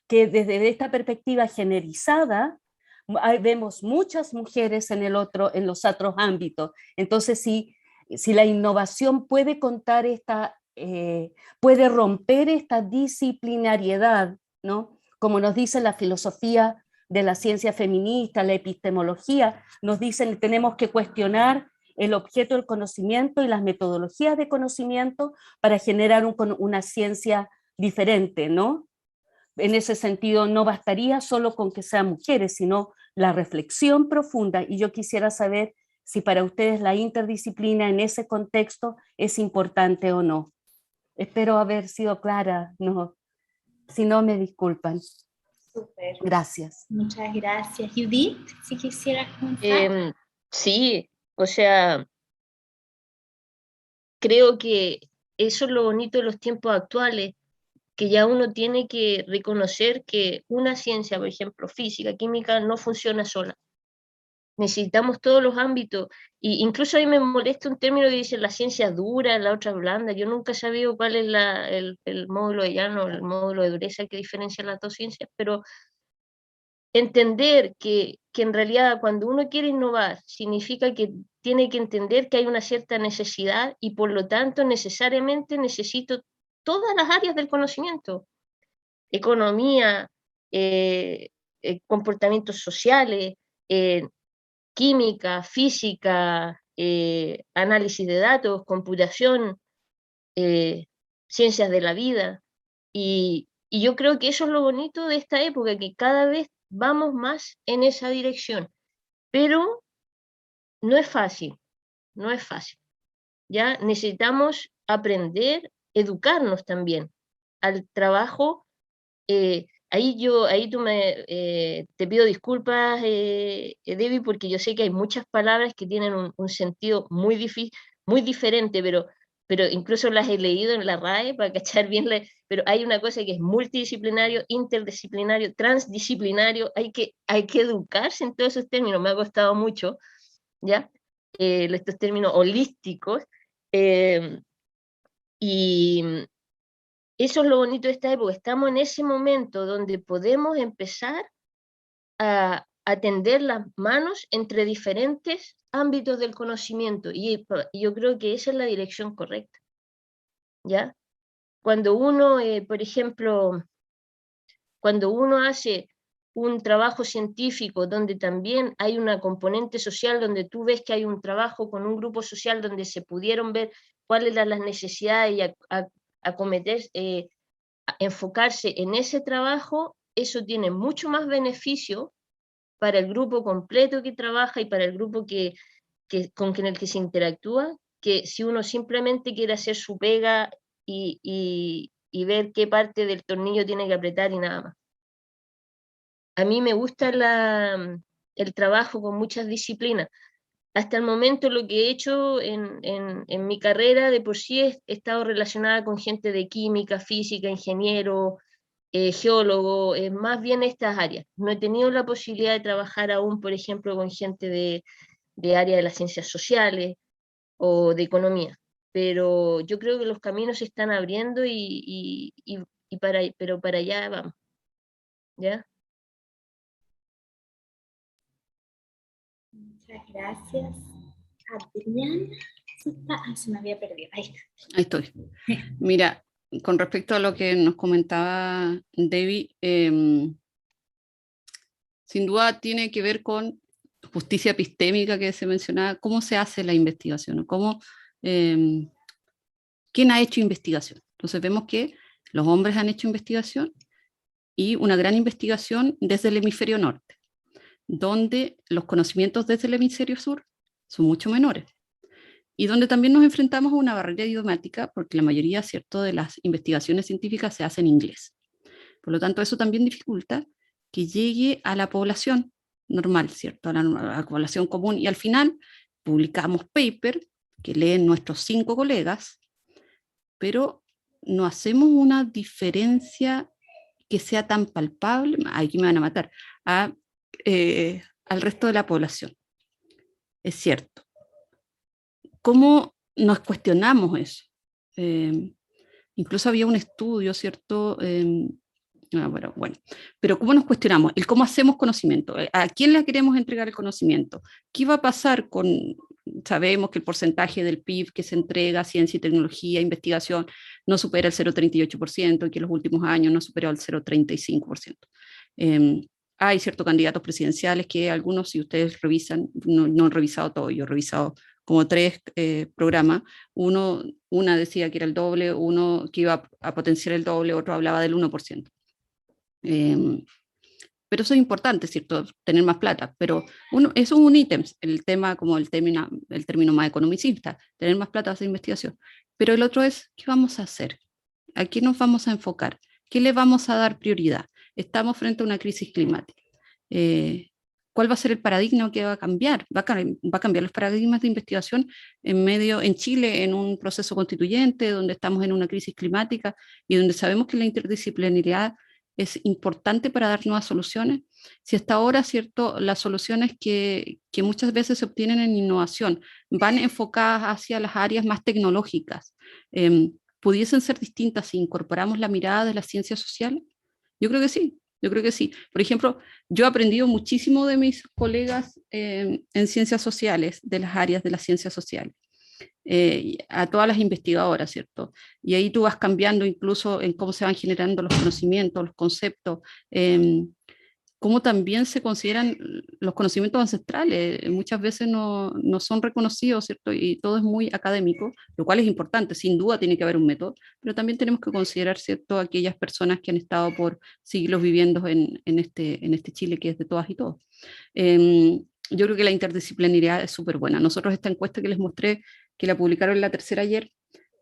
que desde esta perspectiva generalizada vemos muchas mujeres en los otros ámbitos. Entonces, si la innovación puede contar puede romper esta disciplinariedad, ¿no? Como nos dice la filosofía de la ciencia feminista, la epistemología, nos dicen que tenemos que cuestionar el objeto del conocimiento y las metodologías de conocimiento para generar una ciencia diferente, ¿no? En ese sentido, no bastaría solo con que sean mujeres, sino la reflexión profunda, y yo quisiera saber si para ustedes la interdisciplina en ese contexto es importante o no. Espero haber sido clara, no, si no me disculpan. Súper. Gracias. Muchas gracias. Judith, si quisieras comenzar. Sí, o sea, creo que eso es lo bonito de los tiempos actuales, que ya uno tiene que reconocer que una ciencia, por ejemplo, física, química, no funciona sola. Necesitamos todos los ámbitos, y incluso a mí me molesta un término que dice la ciencia dura, la otra blanda. Yo nunca he sabido cuál es el módulo de llano, el módulo de dureza que diferencia las dos ciencias, pero entender que en realidad cuando uno quiere innovar, significa que tiene que entender que hay una cierta necesidad, y por lo tanto necesariamente necesito todas las áreas del conocimiento: economía, comportamientos sociales, química, física, análisis de datos, computación, ciencias de la vida. Y yo creo que eso es lo bonito de esta época, que cada vez vamos más en esa dirección, pero no es fácil, no es fácil. Ya necesitamos aprender, educarnos también al trabajo. Ahí te pido disculpas, Debbie, porque yo sé que hay muchas palabras que tienen un sentido muy diferente, pero incluso las he leído en la RAE para cachar bien, pero hay una cosa que es multidisciplinario, interdisciplinario, transdisciplinario. Hay que educarse en todos esos términos. Me ha costado mucho, ¿ya? Estos términos holísticos, y eso es lo bonito de esta época. Estamos en ese momento donde podemos empezar a tender las manos entre diferentes ámbitos del conocimiento, y yo creo que esa es la dirección correcta, ¿ya? Cuando uno, por ejemplo, cuando uno hace un trabajo científico donde también hay una componente social, donde tú ves que hay un trabajo con un grupo social donde se pudieron ver cuáles eran las necesidades y acometer, enfocarse en ese trabajo, eso tiene mucho más beneficio para el grupo completo que trabaja y para el grupo con el que se interactúa, que si uno simplemente quiere hacer su pega y ver qué parte del tornillo tiene que apretar y nada más. A mí me gusta el trabajo con muchas disciplinas. Hasta el momento lo que he hecho en mi carrera de por sí he estado relacionada con gente de química, física, ingeniero, geólogo, más bien estas áreas. No he tenido la posibilidad de trabajar aún, por ejemplo, con gente de área de las ciencias sociales o de economía, pero yo creo que los caminos se están abriendo pero para allá vamos, ¿ya? Muchas gracias. Adriana, se me había perdido. Ahí está. Ahí estoy. Mira, con respecto a lo que nos comentaba Debbie, sin duda tiene que ver con justicia epistémica que se mencionaba, cómo se hace la investigación, quién ha hecho investigación. Entonces vemos que los hombres han hecho investigación, y una gran investigación desde el hemisferio norte, donde los conocimientos desde el hemisferio sur son mucho menores, y donde también nos enfrentamos a una barrera idiomática, porque la mayoría, ¿cierto?, de las investigaciones científicas se hacen en inglés. Por lo tanto, eso también dificulta que llegue a la población normal, ¿cierto?, a la población común, y al final publicamos paper que leen nuestros 5 colegas, pero no hacemos una diferencia que sea tan palpable, aquí me van a matar, al resto de la población. Es cierto. ¿Cómo nos cuestionamos eso? Incluso había un estudio, ¿cierto? Bueno, pero ¿cómo nos cuestionamos? El cómo hacemos conocimiento. ¿A quién le queremos entregar el conocimiento? ¿Qué va a pasar con, sabemos que el porcentaje del PIB que se entrega a ciencia y tecnología, investigación, no supera el 0,38% y que en los últimos años no superó el 0,35%. Hay ciertos candidatos presidenciales que algunos, si ustedes revisan, no han revisado todo, yo he revisado como 3 programas, una decía que era el doble, uno que iba a potenciar el doble, otro hablaba del 1%. Pero eso es importante, ¿cierto? Tener más plata, pero eso es un ítem, el tema como el término más economicista, tener más plata de investigación. Pero el otro es, ¿qué vamos a hacer? ¿A qué nos vamos a enfocar? ¿Qué le vamos a dar prioridad? Estamos frente a una crisis climática. ¿Cuál va a ser el paradigma que va a cambiar? Va a cambiar los paradigmas de investigación en Chile, en un proceso constituyente, donde estamos en una crisis climática y donde sabemos que la interdisciplinaridad es importante para dar nuevas soluciones. Si hasta ahora, ¿cierto?, las soluciones que muchas veces se obtienen en innovación van enfocadas hacia las áreas más tecnológicas, ¿pudiesen ser distintas si incorporamos la mirada de las ciencias sociales? Yo creo que sí. Yo creo que sí. Por ejemplo, yo he aprendido muchísimo de mis colegas en ciencias sociales, de las áreas de las ciencias sociales, a todas las investigadoras, ¿cierto? Y ahí tú vas cambiando incluso en cómo se van generando los conocimientos, los conceptos, cómo también se consideran los conocimientos ancestrales. Muchas veces no son reconocidos, ¿cierto? Y todo es muy académico, lo cual es importante. Sin duda tiene que haber un método, pero también tenemos que considerar, ¿cierto?, aquellas personas que han estado por siglos viviendo en este Chile que es de todas y todos. Yo creo que la interdisciplinaridad es súper buena. Nosotros esta encuesta que les mostré, que la publicaron en La Tercera ayer,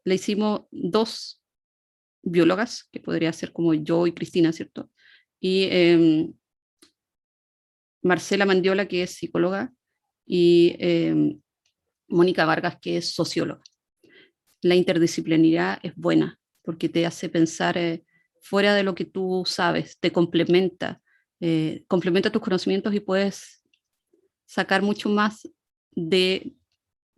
la hicimos 2 biólogas, que podría ser como yo y Cristina, ¿cierto? Y Marcela Mandiola, que es psicóloga, y Mónica Vargas, que es socióloga. La interdisciplinaridad es buena porque te hace pensar fuera de lo que tú sabes, te complementa tus conocimientos y puedes sacar mucho más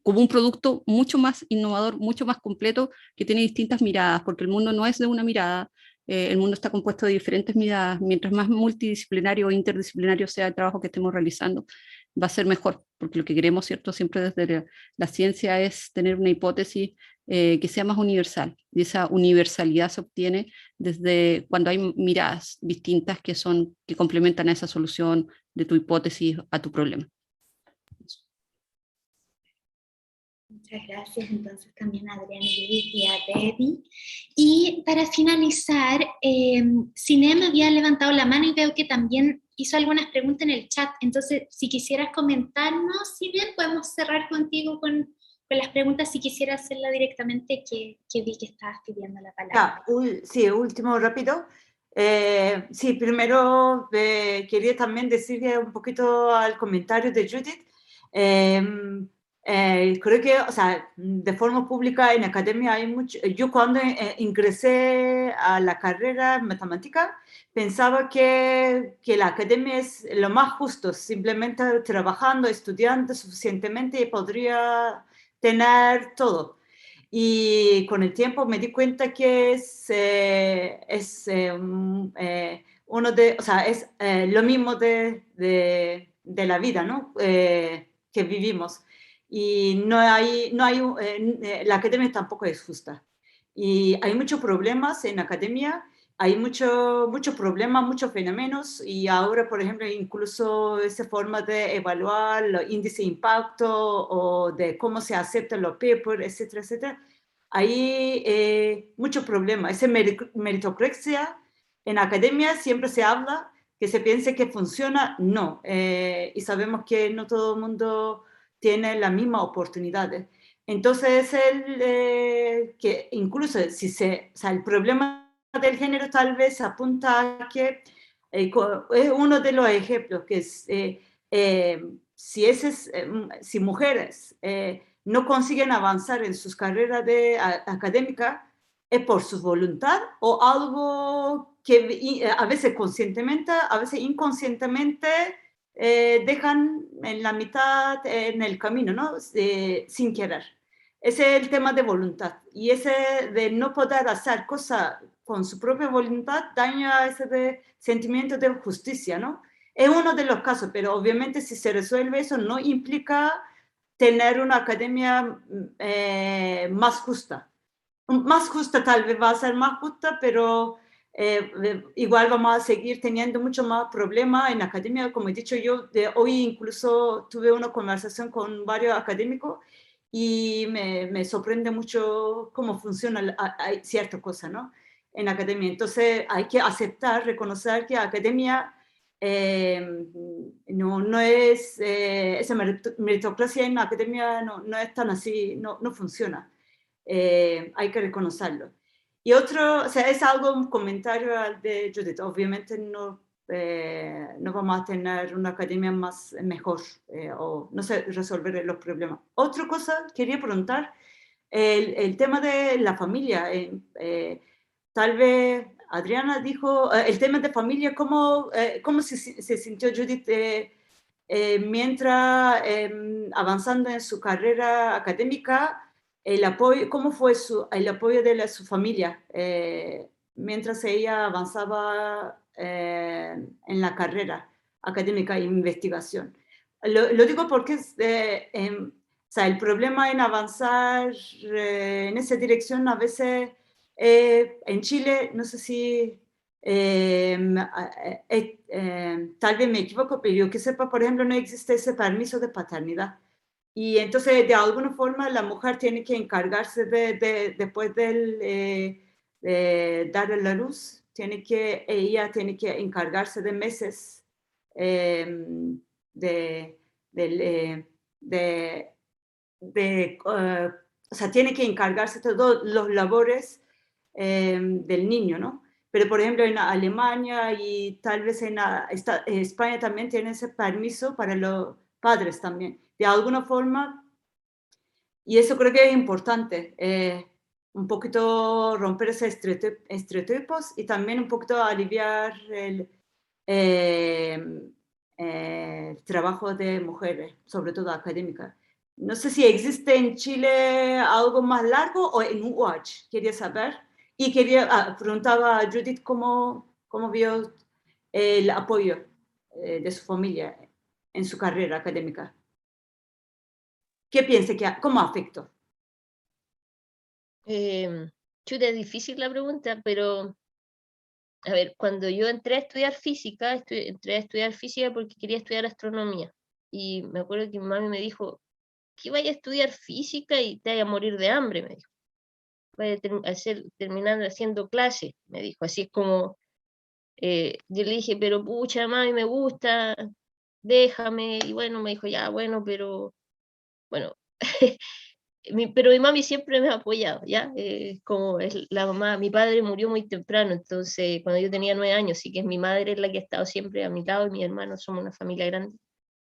como un producto mucho más innovador, mucho más completo, que tiene distintas miradas, porque el mundo no es de una mirada, el mundo está compuesto de diferentes miradas. Mientras más multidisciplinario o interdisciplinario sea el trabajo que estemos realizando, va a ser mejor, porque lo que queremos, ¿cierto?, siempre desde la ciencia es tener una hipótesis que sea más universal, y esa universalidad se obtiene desde cuando hay miradas distintas que complementan a esa solución de tu hipótesis a tu problema. Muchas gracias entonces también a Adriana y a Debbie. Y para finalizar, Cinem había levantado la mano y veo que también hizo algunas preguntas en el chat. Entonces, si quisieras comentarnos, Cinem, podemos cerrar contigo con las preguntas, si quisieras hacerla directamente, que vi que estabas pidiendo la palabra. Sí, último, rápido. Sí, primero quería también decirle un poquito al comentario de Judith. Creo que, o sea, de forma pública en academia hay mucho. Yo cuando ingresé a la carrera en matemática pensaba que la academia es lo más justo, simplemente trabajando, estudiando suficientemente y podría tener todo. Y con el tiempo me di cuenta que es uno de, o sea, es lo mismo de la vida, ¿no? Que vivimos. Y la academia tampoco es justa. Y hay muchos problemas en academia, hay muchos problemas, muchos fenómenos, y ahora, por ejemplo, incluso esa forma de evaluar los índices de impacto o de cómo se aceptan los papers, etcétera, etcétera. Hay muchos problemas. Esa meritocracia en academia siempre se habla, que se piense que funciona, no. Y sabemos que no todo el mundo tiene las mismas oportunidades. Entonces, que incluso si o sea, el problema del género tal vez apunta a que es uno de los ejemplos, que es si mujeres no consiguen avanzar en sus carreras académicas, es por su voluntad o algo que a veces conscientemente, a veces inconscientemente dejan en la mitad, en el camino, ¿no? Sin querer. Ese es el tema de voluntad. Y ese de no poder hacer cosas con su propia voluntad daña ese sentimiento de justicia, ¿no? Es uno de los casos, pero obviamente si se resuelve eso no implica tener una academia más justa. Más justa tal vez va a ser más justa, pero igual vamos a seguir teniendo mucho más problemas en la academia. Como he dicho yo, hoy incluso tuve una conversación con varios académicos y me sorprende mucho cómo funciona hay ciertas cosas, ¿no? En la academia. Entonces hay que aceptar, reconocer que la academia no es, esa meritocracia en la academia no es tan así, no funciona. Hay que reconocerlo. Y otro, o sea, es algo, un comentario de Judith, obviamente no vamos a tener una academia mejor o no sé, resolver los problemas. Otra cosa, quería preguntar, el tema de la familia, tal vez Adriana dijo, el tema de familia, ¿cómo se sintió Judith mientras avanzando en su carrera académica? El apoyo, ¿cómo fue el apoyo de su familia mientras ella avanzaba en la carrera académica e investigación? Lo digo porque o sea, el problema en avanzar en esa dirección a veces en Chile, no sé si tal vez me equivoco, pero yo que sepa, por ejemplo, no existe ese permiso de paternidad. Y entonces, de alguna forma, la mujer tiene que encargarse después de dar a la luz, ella tiene que encargarse de meses o sea, tiene que encargarse de todos los labores del niño, ¿no? Pero, por ejemplo, en Alemania y tal vez en España también tienen ese permiso para los padres también. De alguna forma, y eso creo que es importante, un poquito romper esos estereotipos y también un poquito aliviar el trabajo de mujeres, sobre todo académicas. No sé si existe en Chile algo más largo o en UH, quería saber. Y preguntaba a Judith cómo vio el apoyo de su familia en su carrera académica. ¿Qué piensa cómo afectó? Chuta, es difícil la pregunta, pero a ver, cuando yo entré a estudiar física, entré a estudiar física porque quería estudiar astronomía. Y me acuerdo que mi mami me dijo, que vaya a estudiar física y te vaya a morir de hambre, me dijo. Vaya a terminar haciendo clases, me dijo. Así es como, yo le dije, pero pucha, mami, me gusta, déjame. Y bueno, me dijo, ya, bueno, pero, bueno, pero mi mami siempre me ha apoyado, ¿ya? Como es la mamá, mi padre murió muy temprano, entonces cuando yo tenía 9 años, así que es mi madre es la que ha estado siempre a mi lado y mis hermanos somos una familia grande.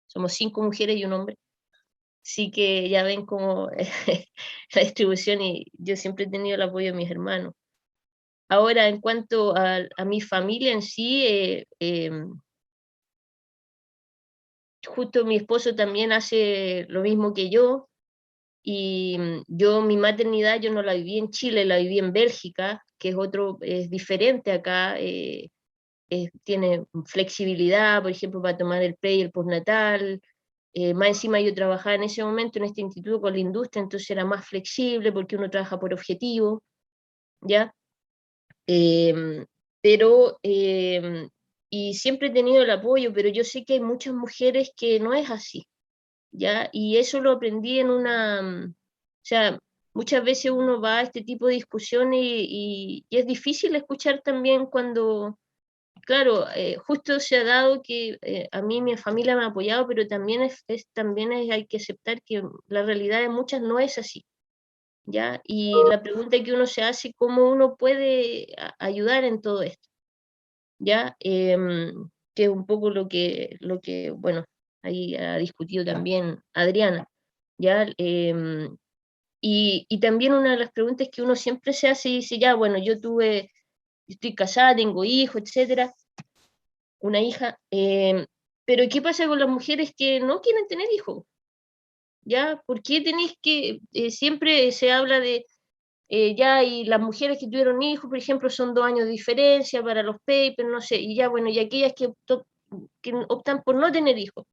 Somos 5 mujeres y un hombre. Así que ya ven como la distribución y yo siempre he tenido el apoyo de mis hermanos. Ahora, en cuanto a mi familia en sí, justo mi esposo también hace lo mismo que yo, y yo mi maternidad yo no la viví en Chile, la viví en Bélgica, que es diferente acá, tiene flexibilidad, por ejemplo, para tomar el pre y el postnatal. Más encima yo trabajaba en ese momento en este instituto con la industria, entonces era más flexible porque uno trabaja por objetivo, ¿ya? Pero, y siempre he tenido el apoyo, pero yo sé que hay muchas mujeres que no es así, ¿ya? Y eso lo aprendí o sea, muchas veces uno va a este tipo de discusiones y es difícil escuchar también cuando, claro, justo se ha dado que a mí mi familia me ha apoyado, pero también hay que aceptar que la realidad de muchas no es así, ¿ya? Y la pregunta que uno se hace, ¿cómo uno puede ayudar en todo esto? ¿Ya? Que es un poco bueno, ahí ha discutido también Adriana, ¿ya? Y también una de las preguntas que uno siempre se hace y dice, ya, bueno, estoy casada, tengo hijos, etcétera, una hija, pero ¿qué pasa con las mujeres que no quieren tener hijos? ¿Ya? ¿Por qué tenéis que, siempre se habla de, ya, y las mujeres que tuvieron hijos, por ejemplo, son 2 años de diferencia para los papers, no sé, y ya, bueno, y aquellas que optan por no tener hijos,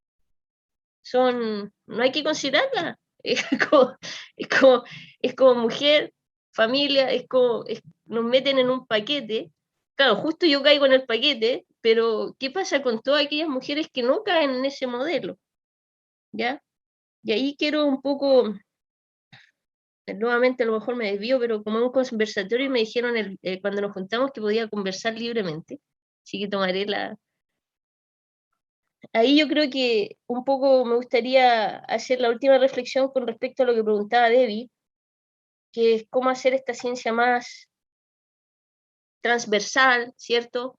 no hay que considerarlas. Es como, es como, es como mujer, familia, nos meten en un paquete. Claro, justo yo caigo en el paquete, pero ¿qué pasa con todas aquellas mujeres que no caen en ese modelo? ¿Ya? Y ahí quiero un poco, nuevamente a lo mejor me desvío, pero como un conversatorio, y me dijeron cuando nos juntamos que podía conversar libremente, así que tomaré Ahí yo creo que un poco me gustaría hacer la última reflexión con respecto a lo que preguntaba Debbie, que es cómo hacer esta ciencia más transversal, ¿cierto?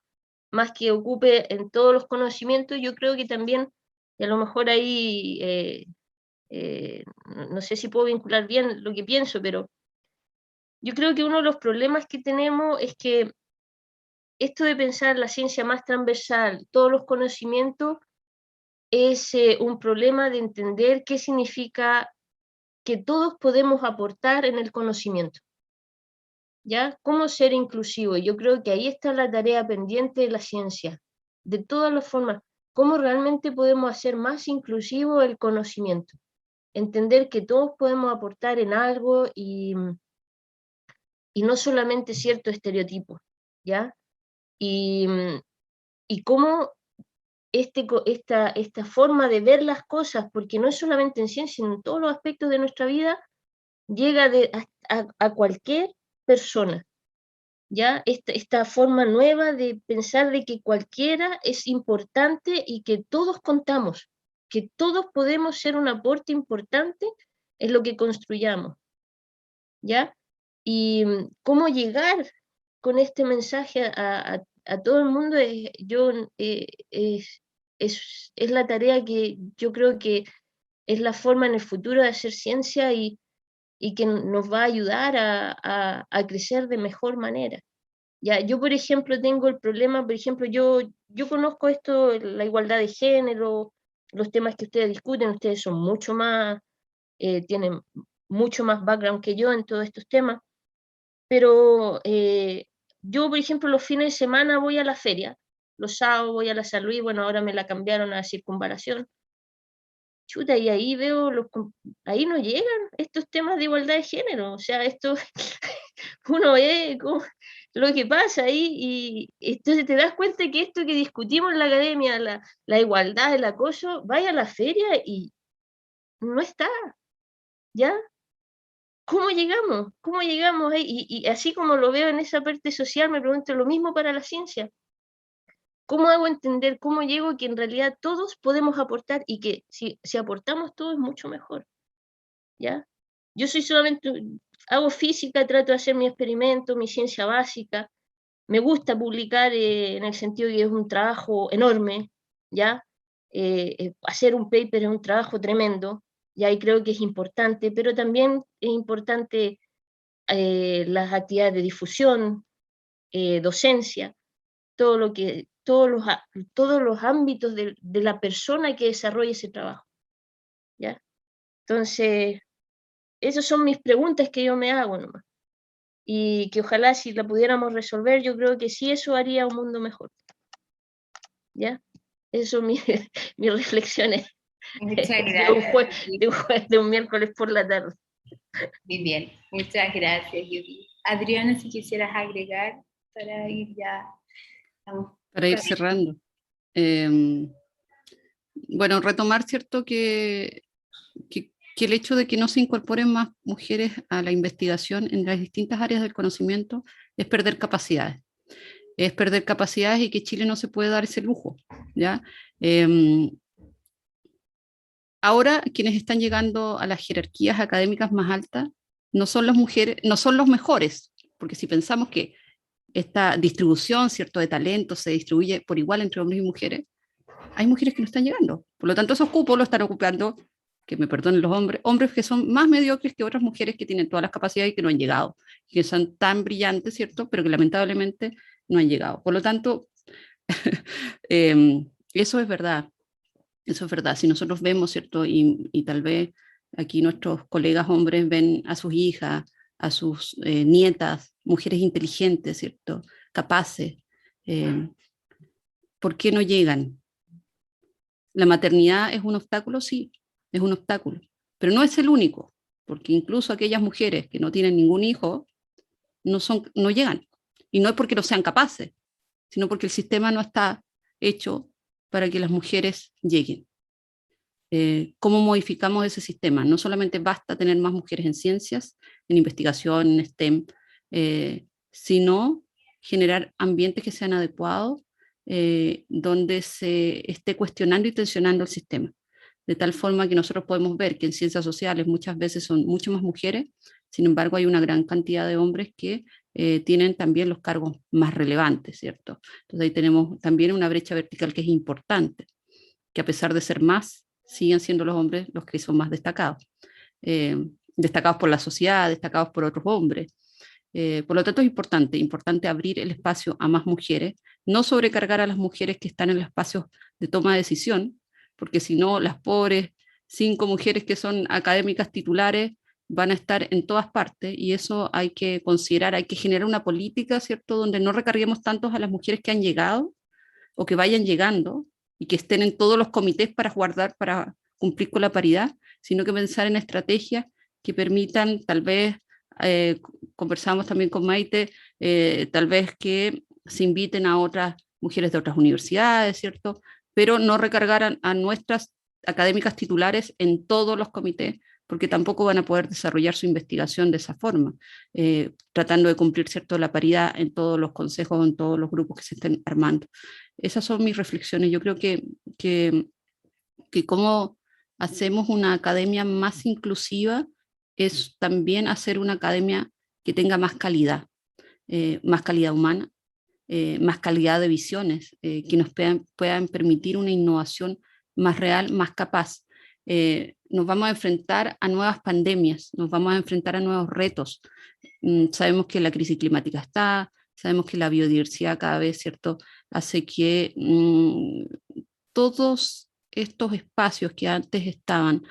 Más que ocupe en todos los conocimientos. Yo creo que también, y a lo mejor ahí, no sé si puedo vincular bien lo que pienso, pero yo creo que uno de los problemas que tenemos es que esto de pensar la ciencia más transversal, todos los conocimientos, es un problema de entender qué significa que todos podemos aportar en el conocimiento. ¿Ya? ¿Cómo ser inclusivo? Yo creo que ahí está la tarea pendiente de la ciencia, de todas las formas. ¿Cómo realmente podemos hacer más inclusivo el conocimiento? Entender que todos podemos aportar en algo y no solamente cierto estereotipo, ¿ya? Y cómo esta forma de ver las cosas, porque no es solamente en ciencia, sino en todos los aspectos de nuestra vida, llega a cualquier persona, ¿ya? Esta forma nueva de pensar de que cualquiera es importante y que todos contamos, que todos podemos ser un aporte importante en lo que construyamos, ¿ya? Y cómo llegar con este mensaje a todo el mundo es la tarea que yo creo que es la forma en el futuro de hacer ciencia y que nos va a ayudar a crecer de mejor manera. Ya, yo, por ejemplo, tengo el problema, por ejemplo, yo conozco esto, la igualdad de género, los temas que ustedes discuten, ustedes son mucho más, tienen mucho más background que yo en todos estos temas, pero yo, por ejemplo, los fines de semana voy a la feria, los sábados voy a la San Luis, bueno, ahora me la cambiaron a Circunvalación, chuta, y ahí ahí no llegan estos temas de igualdad de género, o sea, esto, uno ve lo que pasa ahí, y entonces te das cuenta que esto que discutimos en la academia, la igualdad, el acoso, vaya a la feria y no está, ¿ya? ¿Cómo llegamos? ¿Cómo llegamos ahí? Y así como lo veo en esa parte social, me pregunto lo mismo para la ciencia. ¿Cómo hago entender, cómo llego que en realidad todos podemos aportar y que si aportamos todos es mucho mejor? ¿Ya? Yo soy solamente, hago física, trato de hacer mi experimento, mi ciencia básica, me gusta publicar en el sentido de que es un trabajo enorme, ¿ya? Hacer un paper es un trabajo tremendo, ¿ya? Y creo que es importante, pero también es importante las actividades de difusión, docencia, todos los ámbitos de la persona que desarrolla ese trabajo, ¿ya? Entonces, esas son mis preguntas que yo me hago nomás. Y que ojalá si la pudiéramos resolver, yo creo que sí eso haría un mundo mejor. ¿Ya? Eso son mis reflexiones Muchas de un miércoles por la tarde. Muy bien, muchas gracias, Yuri. Adriana, si quisieras agregar para ir ya. Para ir cerrando. Bueno, retomar, ¿cierto? Que el hecho de que no se incorporen más mujeres a la investigación en las distintas áreas del conocimiento es perder capacidades. Es perder capacidades y que Chile no se puede dar ese lujo, ¿ya? Ahora, quienes están llegando a las jerarquías académicas más altas no son las mujeres, no son los mejores, porque si pensamos que esta distribución, ¿cierto?, de talentos se distribuye por igual entre hombres y mujeres, hay mujeres que no están llegando. Por lo tanto, esos cupos los están ocupando, que me perdonen los hombres que son más mediocres que otras mujeres que tienen todas las capacidades y que no han llegado, que son tan brillantes, ¿cierto?, pero que lamentablemente no han llegado. Por lo tanto, eso es verdad. Eso es verdad. Si nosotros vemos, ¿cierto?, y tal vez Aquí nuestros colegas hombres ven a sus hijas, a sus nietas, mujeres inteligentes, ¿cierto? Capaces. ¿Por qué no llegan? ¿La maternidad es un obstáculo? Sí, es un obstáculo, pero no es el único, porque incluso aquellas mujeres que no tienen ningún hijo no llegan. Y no es porque no sean capaces, sino porque el sistema no está hecho para que las mujeres lleguen. ¿Cómo modificamos ese sistema? No solamente basta tener más mujeres en ciencias, en investigación, en STEM, sino generar ambientes que sean adecuados, donde se esté cuestionando y tensionando el sistema, de tal forma que nosotros podemos ver que en ciencias sociales muchas veces son mucho más mujeres, sin embargo hay una gran cantidad de hombres que tienen también los cargos más relevantes, ¿cierto? Entonces ahí tenemos también una brecha vertical que es importante, que a pesar de ser más, siguen siendo los hombres los que son más destacados, destacados por la sociedad, destacados por otros hombres. Por lo tanto es importante abrir el espacio a más mujeres, no sobrecargar a las mujeres que están en los espacios de toma de decisión, porque si no, las pobres 5 mujeres que son académicas titulares van a estar en todas partes, y eso hay que considerar, hay que generar una política, ¿cierto?, donde no recarguemos tanto a las mujeres que han llegado o que vayan llegando y que estén en todos los comités para cumplir con la paridad, sino que pensar en estrategias que permitan, tal vez, conversamos también con Maite, tal vez que se inviten a otras mujeres de otras universidades, ¿cierto?, pero no recargar a nuestras académicas titulares en todos los comités, porque tampoco van a poder desarrollar su investigación de esa forma, tratando de cumplir, ¿cierto?, la paridad en todos los consejos, en todos los grupos que se estén armando. Esas son mis reflexiones. Yo creo que cómo hacemos una academia más inclusiva es también hacer una academia que tenga más calidad humana, más calidad de visiones, que nos puedan permitir una innovación más real, más capaz. Nos vamos a enfrentar a nuevas pandemias, nos vamos a enfrentar a nuevos retos. Sabemos que la crisis climática está, sabemos que la biodiversidad cada vez, ¿cierto?, hace que todos estos espacios que antes estaban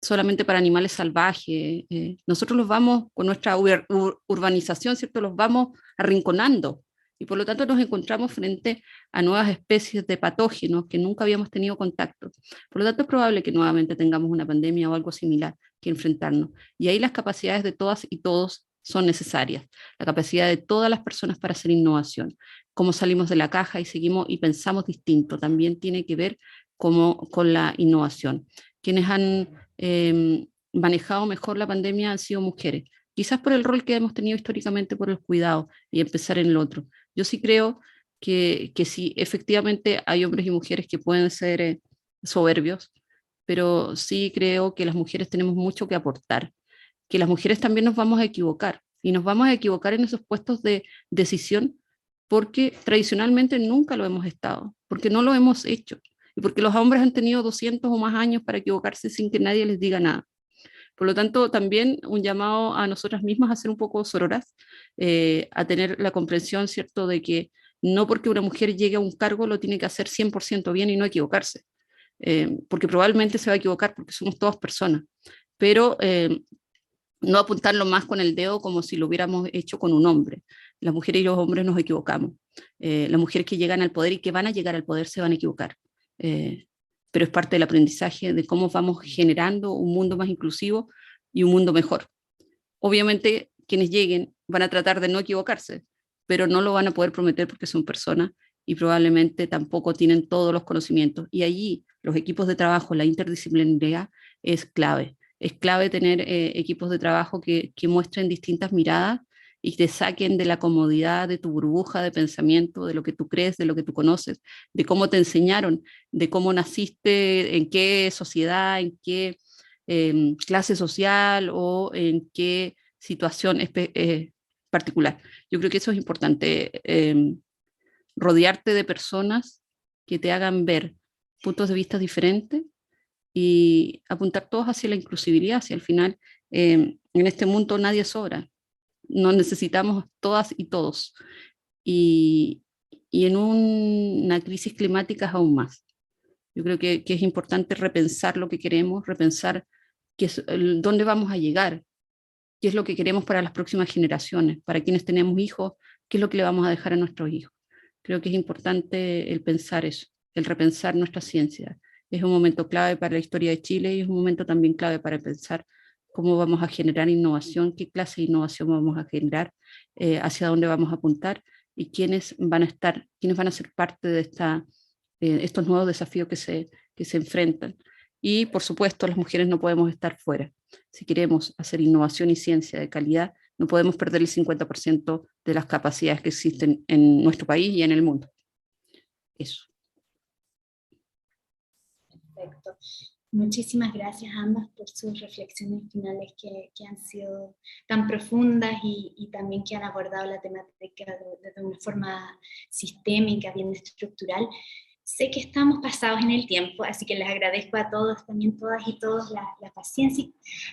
solamente para animales salvajes, nosotros los vamos, con nuestra urbanización, ¿cierto?, los vamos arrinconando, y por lo tanto nos encontramos frente a nuevas especies de patógenos que nunca habíamos tenido contacto. Por lo tanto es probable que nuevamente tengamos una pandemia o algo similar que enfrentarnos, y ahí las capacidades de todas y todos son necesarias, la capacidad de todas las personas para hacer innovación. Cómo salimos de la caja y seguimos y pensamos distinto, también tiene que ver con la innovación. Quienes han manejado mejor la pandemia han sido mujeres, quizás por el rol que hemos tenido históricamente por el cuidado y empezar en el otro. Yo sí creo que sí, efectivamente hay hombres y mujeres que pueden ser soberbios, pero sí creo que las mujeres tenemos mucho que aportar, que las mujeres también nos vamos a equivocar, y nos vamos a equivocar en esos puestos de decisión porque tradicionalmente nunca lo hemos estado, porque no lo hemos hecho, y porque los hombres han tenido 200 o más años para equivocarse sin que nadie les diga nada. Por lo tanto, también un llamado a nosotras mismas a ser un poco sororas, a tener la comprensión, ¿cierto?, de que no porque una mujer llegue a un cargo lo tiene que hacer 100% bien y no equivocarse, porque probablemente se va a equivocar porque somos todas personas, pero no apuntarlo más con el dedo como si lo hubiéramos hecho con un hombre. Las mujeres y los hombres nos equivocamos. Las mujeres que llegan al poder y que van a llegar al poder se van a equivocar. Pero es parte del aprendizaje de cómo vamos generando un mundo más inclusivo y un mundo mejor. Obviamente quienes lleguen van a tratar de no equivocarse, pero no lo van a poder prometer porque son personas y probablemente tampoco tienen todos los conocimientos. Y allí los equipos de trabajo, la interdisciplinariedad es clave. Es clave tener equipos de trabajo que muestren distintas miradas y te saquen de la comodidad de tu burbuja de pensamiento, de lo que tú crees, de lo que tú conoces, de cómo te enseñaron, de cómo naciste, en qué sociedad, en qué clase social o en qué situación particular. Yo creo que eso es importante, rodearte de personas que te hagan ver puntos de vista diferentes y apuntar todos hacia la inclusividad, hacia el final. En este mundo nadie sobra, nos necesitamos todas y todos, y en una crisis climática aún más. Yo creo que es importante repensar lo que queremos, repensar dónde vamos a llegar, qué es lo que queremos para las próximas generaciones, para quienes tenemos hijos, qué es lo que le vamos a dejar a nuestros hijos. Creo que es importante el pensar eso, el repensar nuestra ciencia. Es un momento clave para la historia de Chile y es un momento también clave para pensar cómo vamos a generar innovación, qué clase de innovación vamos a generar, hacia dónde vamos a apuntar y quiénes van a ser parte de estos nuevos desafíos que se enfrentan. Y, por supuesto, las mujeres no podemos estar fuera. Si queremos hacer innovación y ciencia de calidad, no podemos perder el 50% de las capacidades que existen en nuestro país y en el mundo. Eso. Perfecto. Muchísimas gracias a ambas por sus reflexiones finales que han sido tan profundas y también que han abordado la temática de una forma sistémica, bien estructural. Sé que estamos pasados en el tiempo, así que les agradezco a todos, también todas y todos, la paciencia.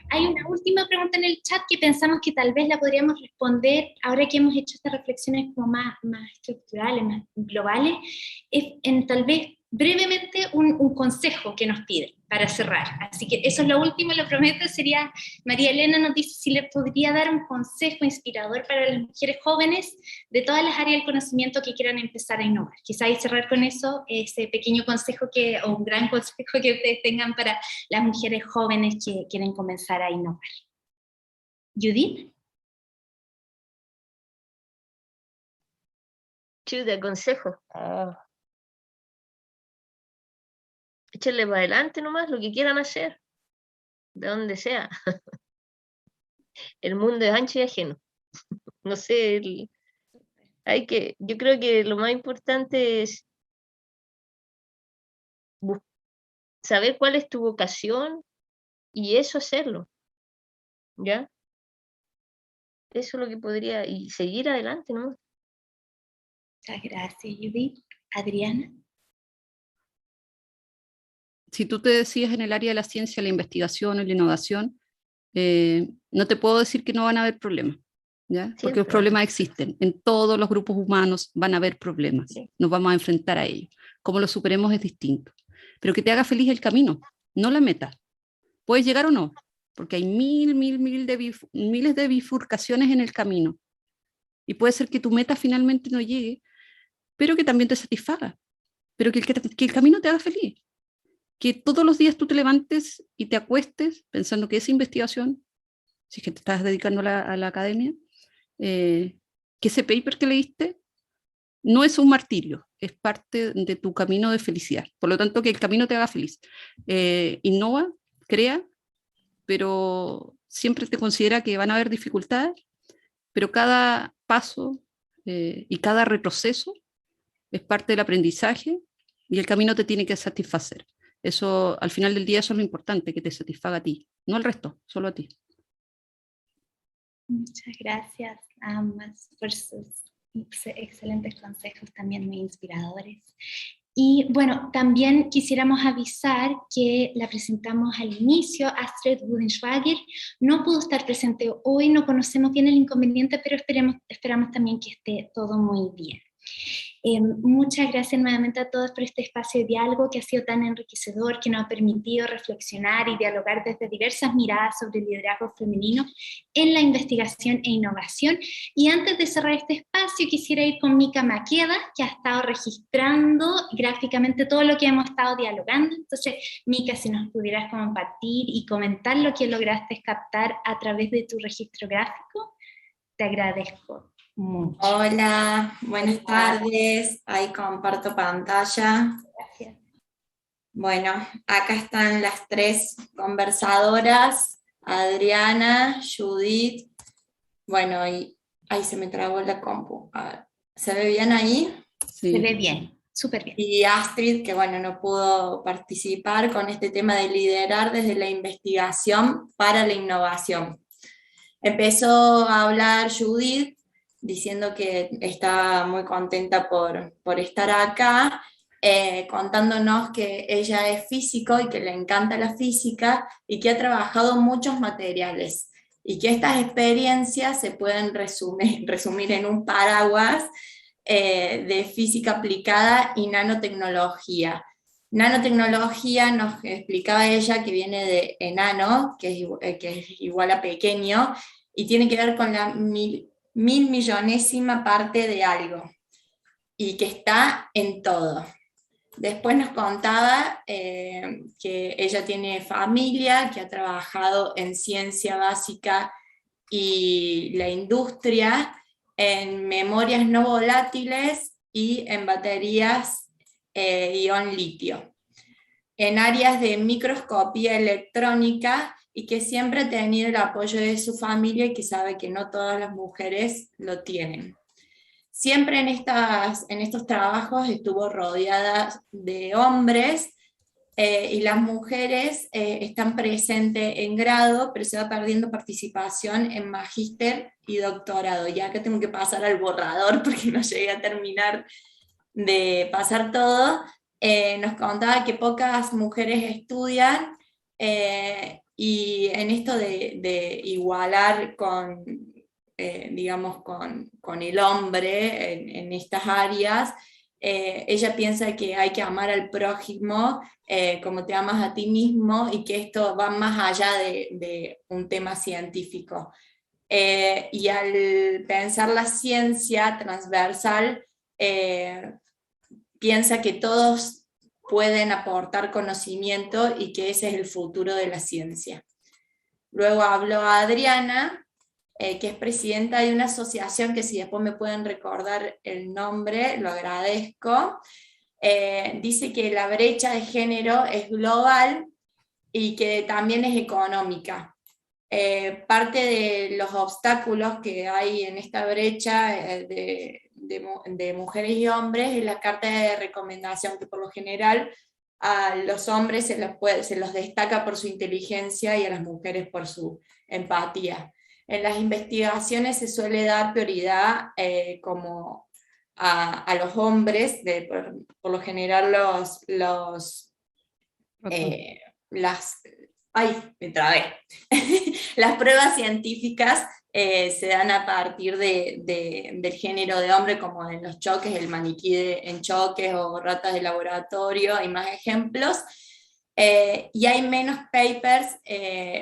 Hay una última pregunta en el chat que pensamos que tal vez la podríamos responder ahora que hemos hecho estas reflexiones como más estructurales, más globales, tal vez brevemente un consejo que nos piden para cerrar. Así que eso es lo último, lo prometo, sería, María Elena nos dice si le podría dar un consejo inspirador para las mujeres jóvenes de todas las áreas del conocimiento que quieran empezar a innovar. Quizás cerrar con eso, ese pequeño consejo o un gran consejo que ustedes tengan para las mujeres jóvenes que quieren comenzar a innovar. Judith. De consejo. Échenle para adelante nomás lo que quieran hacer, de donde sea. El mundo es ancho y ajeno. No sé, yo creo que lo más importante es saber cuál es tu vocación y eso hacerlo, ¿ya? Eso es lo que podría, y seguir adelante, ¿no? Muchas gracias, Judith. Adriana. Si tú te decides en el área de la ciencia, la investigación o la innovación, no te puedo decir que no van a haber problemas, ¿ya? Porque los problemas existen. En todos los grupos humanos van a haber problemas. Sí. Nos vamos a enfrentar a ellos. Cómo los superemos es distinto. Pero que te haga feliz el camino, no la meta. Puedes llegar o no, porque hay miles de bifurcaciones en el camino. Y puede ser que tu meta finalmente no llegue, pero que también te satisfaga. Pero que el camino te haga feliz. Que todos los días tú te levantes y te acuestes pensando que esa investigación, si es que te estás dedicando a la academia, que ese paper que leíste no es un martirio, es parte de tu camino de felicidad. Por lo tanto, que el camino te haga feliz. Innova, crea, pero siempre te considera que van a haber dificultades, pero cada paso y cada retroceso es parte del aprendizaje y el camino te tiene que satisfacer. Eso, al final del día, eso es lo importante, que te satisfaga a ti, no al resto, solo a ti. Muchas gracias a ambas por sus excelentes consejos, también muy inspiradores. Y bueno, también quisiéramos avisar que la presentamos al inicio, Astrid Budenschwager no pudo estar presente hoy, no conocemos bien el inconveniente, pero esperamos también que esté todo muy bien. Muchas gracias nuevamente a todos por este espacio de diálogo que ha sido tan enriquecedor, que nos ha permitido reflexionar y dialogar desde diversas miradas sobre el liderazgo femenino en la investigación e innovación. Y antes de cerrar este espacio, quisiera ir con Mika Maqueda, que ha estado registrando gráficamente todo lo que hemos estado dialogando. Entonces, Mika, si nos pudieras compartir y comentar lo que lograste captar a través de tu registro gráfico, te agradezco mucho. Hola, buenas tardes. Ahí comparto pantalla. Gracias. Bueno, acá están las tres conversadoras, Adriana, Judith, bueno, y ahí se me trabó la compu. A ver, ¿se ve bien ahí? Sí. Se ve bien, súper bien. Y Astrid, que bueno, no pudo participar con este tema de liderar desde la investigación para la innovación. Empezó a hablar Judith, diciendo que está muy contenta por estar acá, contándonos que ella es físico y que le encanta la física y que ha trabajado muchos materiales y que estas experiencias se pueden resumir en un paraguas de física aplicada y nanotecnología. Nanotecnología, nos explicaba ella, que viene de enano, que es igual a pequeño, y tiene que ver con la mil millonésima parte de algo, y que está en todo. Después nos contaba que ella tiene familia, que ha trabajado en ciencia básica y la industria, en memorias no volátiles y en baterías ion litio, en áreas de microscopía electrónica, y que siempre ha tenido el apoyo de su familia y que sabe que no todas las mujeres lo tienen. Siempre en estos trabajos estuvo rodeada de hombres, y las mujeres están presentes en grado, pero se va perdiendo participación en magíster y doctorado. Ya que tengo que pasar al borrador porque no llegué a terminar de pasar todo. Nos contaba que pocas mujeres estudian, y en esto de igualar con, digamos, con el hombre en estas áreas, ella piensa que hay que amar al prójimo como te amas a ti mismo, y que esto va más allá de un tema científico. Y al pensar la ciencia transversal, piensa que todos pueden aportar conocimiento y que ese es el futuro de la ciencia. Luego habló a Adriana, que es presidenta de una asociación, que si después me pueden recordar el nombre, lo agradezco. Dice que la brecha de género es global y que también es económica. Parte de los obstáculos que hay en esta brecha de mujeres y hombres es la carta de recomendación, que por lo general a los hombres se los destaca por su inteligencia y a las mujeres por su empatía. En las investigaciones se suele dar prioridad como a los hombres, por lo general las pruebas científicas se dan a partir del género de hombre, como en los choques, el maniquí en choques o ratas de laboratorio, hay más ejemplos, y hay menos papers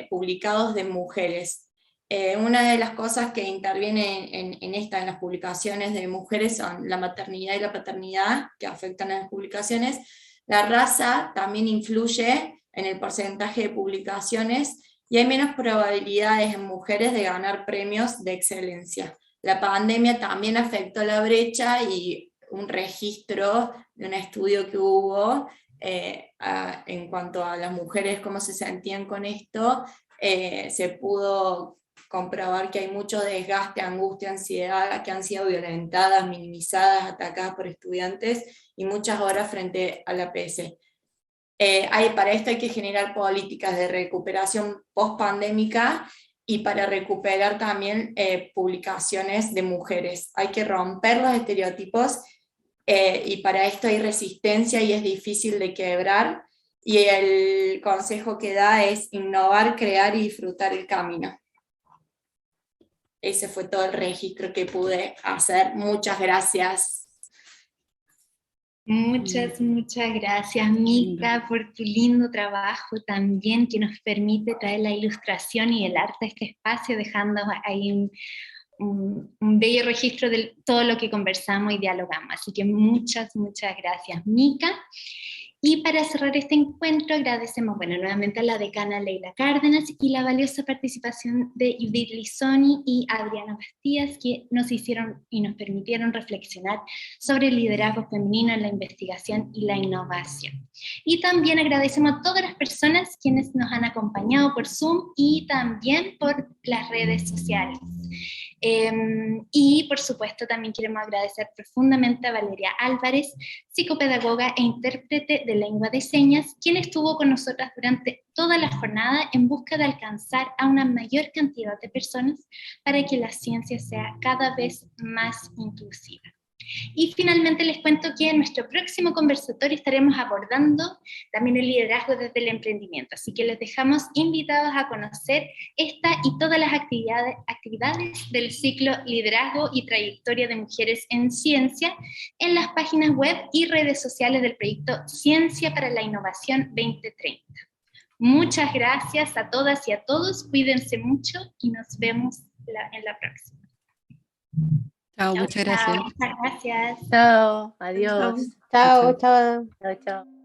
publicados de mujeres. Una de las cosas que interviene en las publicaciones de mujeres son la maternidad y la paternidad, que afectan a las publicaciones. La raza también influye en el porcentaje de publicaciones, y hay menos probabilidades en mujeres de ganar premios de excelencia. La pandemia también afectó la brecha, y un registro de un estudio que hubo en cuanto a las mujeres, cómo se sentían con esto, se pudo comprobar que hay mucho desgaste, angustia, ansiedad, que han sido violentadas, minimizadas, atacadas por estudiantes, y muchas horas frente a la PC. Para esto hay que generar políticas de recuperación post-pandémica, y para recuperar también publicaciones de mujeres. Hay que romper los estereotipos, y para esto hay resistencia y es difícil de quebrar, y el consejo que da es innovar, crear y disfrutar el camino. Ese fue todo el registro que pude hacer. Muchas gracias. Muchas gracias, Mica, por tu lindo trabajo también, que nos permite traer la ilustración y el arte a este espacio, dejando ahí un bello registro de todo lo que conversamos y dialogamos. Así que muchas gracias, Mica. Y para cerrar este encuentro agradecemos nuevamente a la decana Leila Cárdenas y la valiosa participación de Judith Lizoni y Adriana Bastías, que nos hicieron y nos permitieron reflexionar sobre el liderazgo femenino en la investigación y la innovación. Y también agradecemos a todas las personas quienes nos han acompañado por Zoom y también por las redes sociales. Y por supuesto también queremos agradecer profundamente a Valeria Álvarez, psicopedagoga e intérprete de lengua de señas, quien estuvo con nosotras durante toda la jornada en busca de alcanzar a una mayor cantidad de personas para que la ciencia sea cada vez más inclusiva. Y finalmente les cuento que en nuestro próximo conversatorio estaremos abordando también el liderazgo desde el emprendimiento, así que les dejamos invitados a conocer esta y todas las actividades del ciclo Liderazgo y Trayectoria de Mujeres en Ciencia en las páginas web y redes sociales del proyecto Ciencia para la Innovación 2030. Muchas gracias a todas y a todos, cuídense mucho y nos vemos en la próxima. Chao, muchas gracias. Muchas gracias. Chao, adiós. Chao, chao. Chao, chao.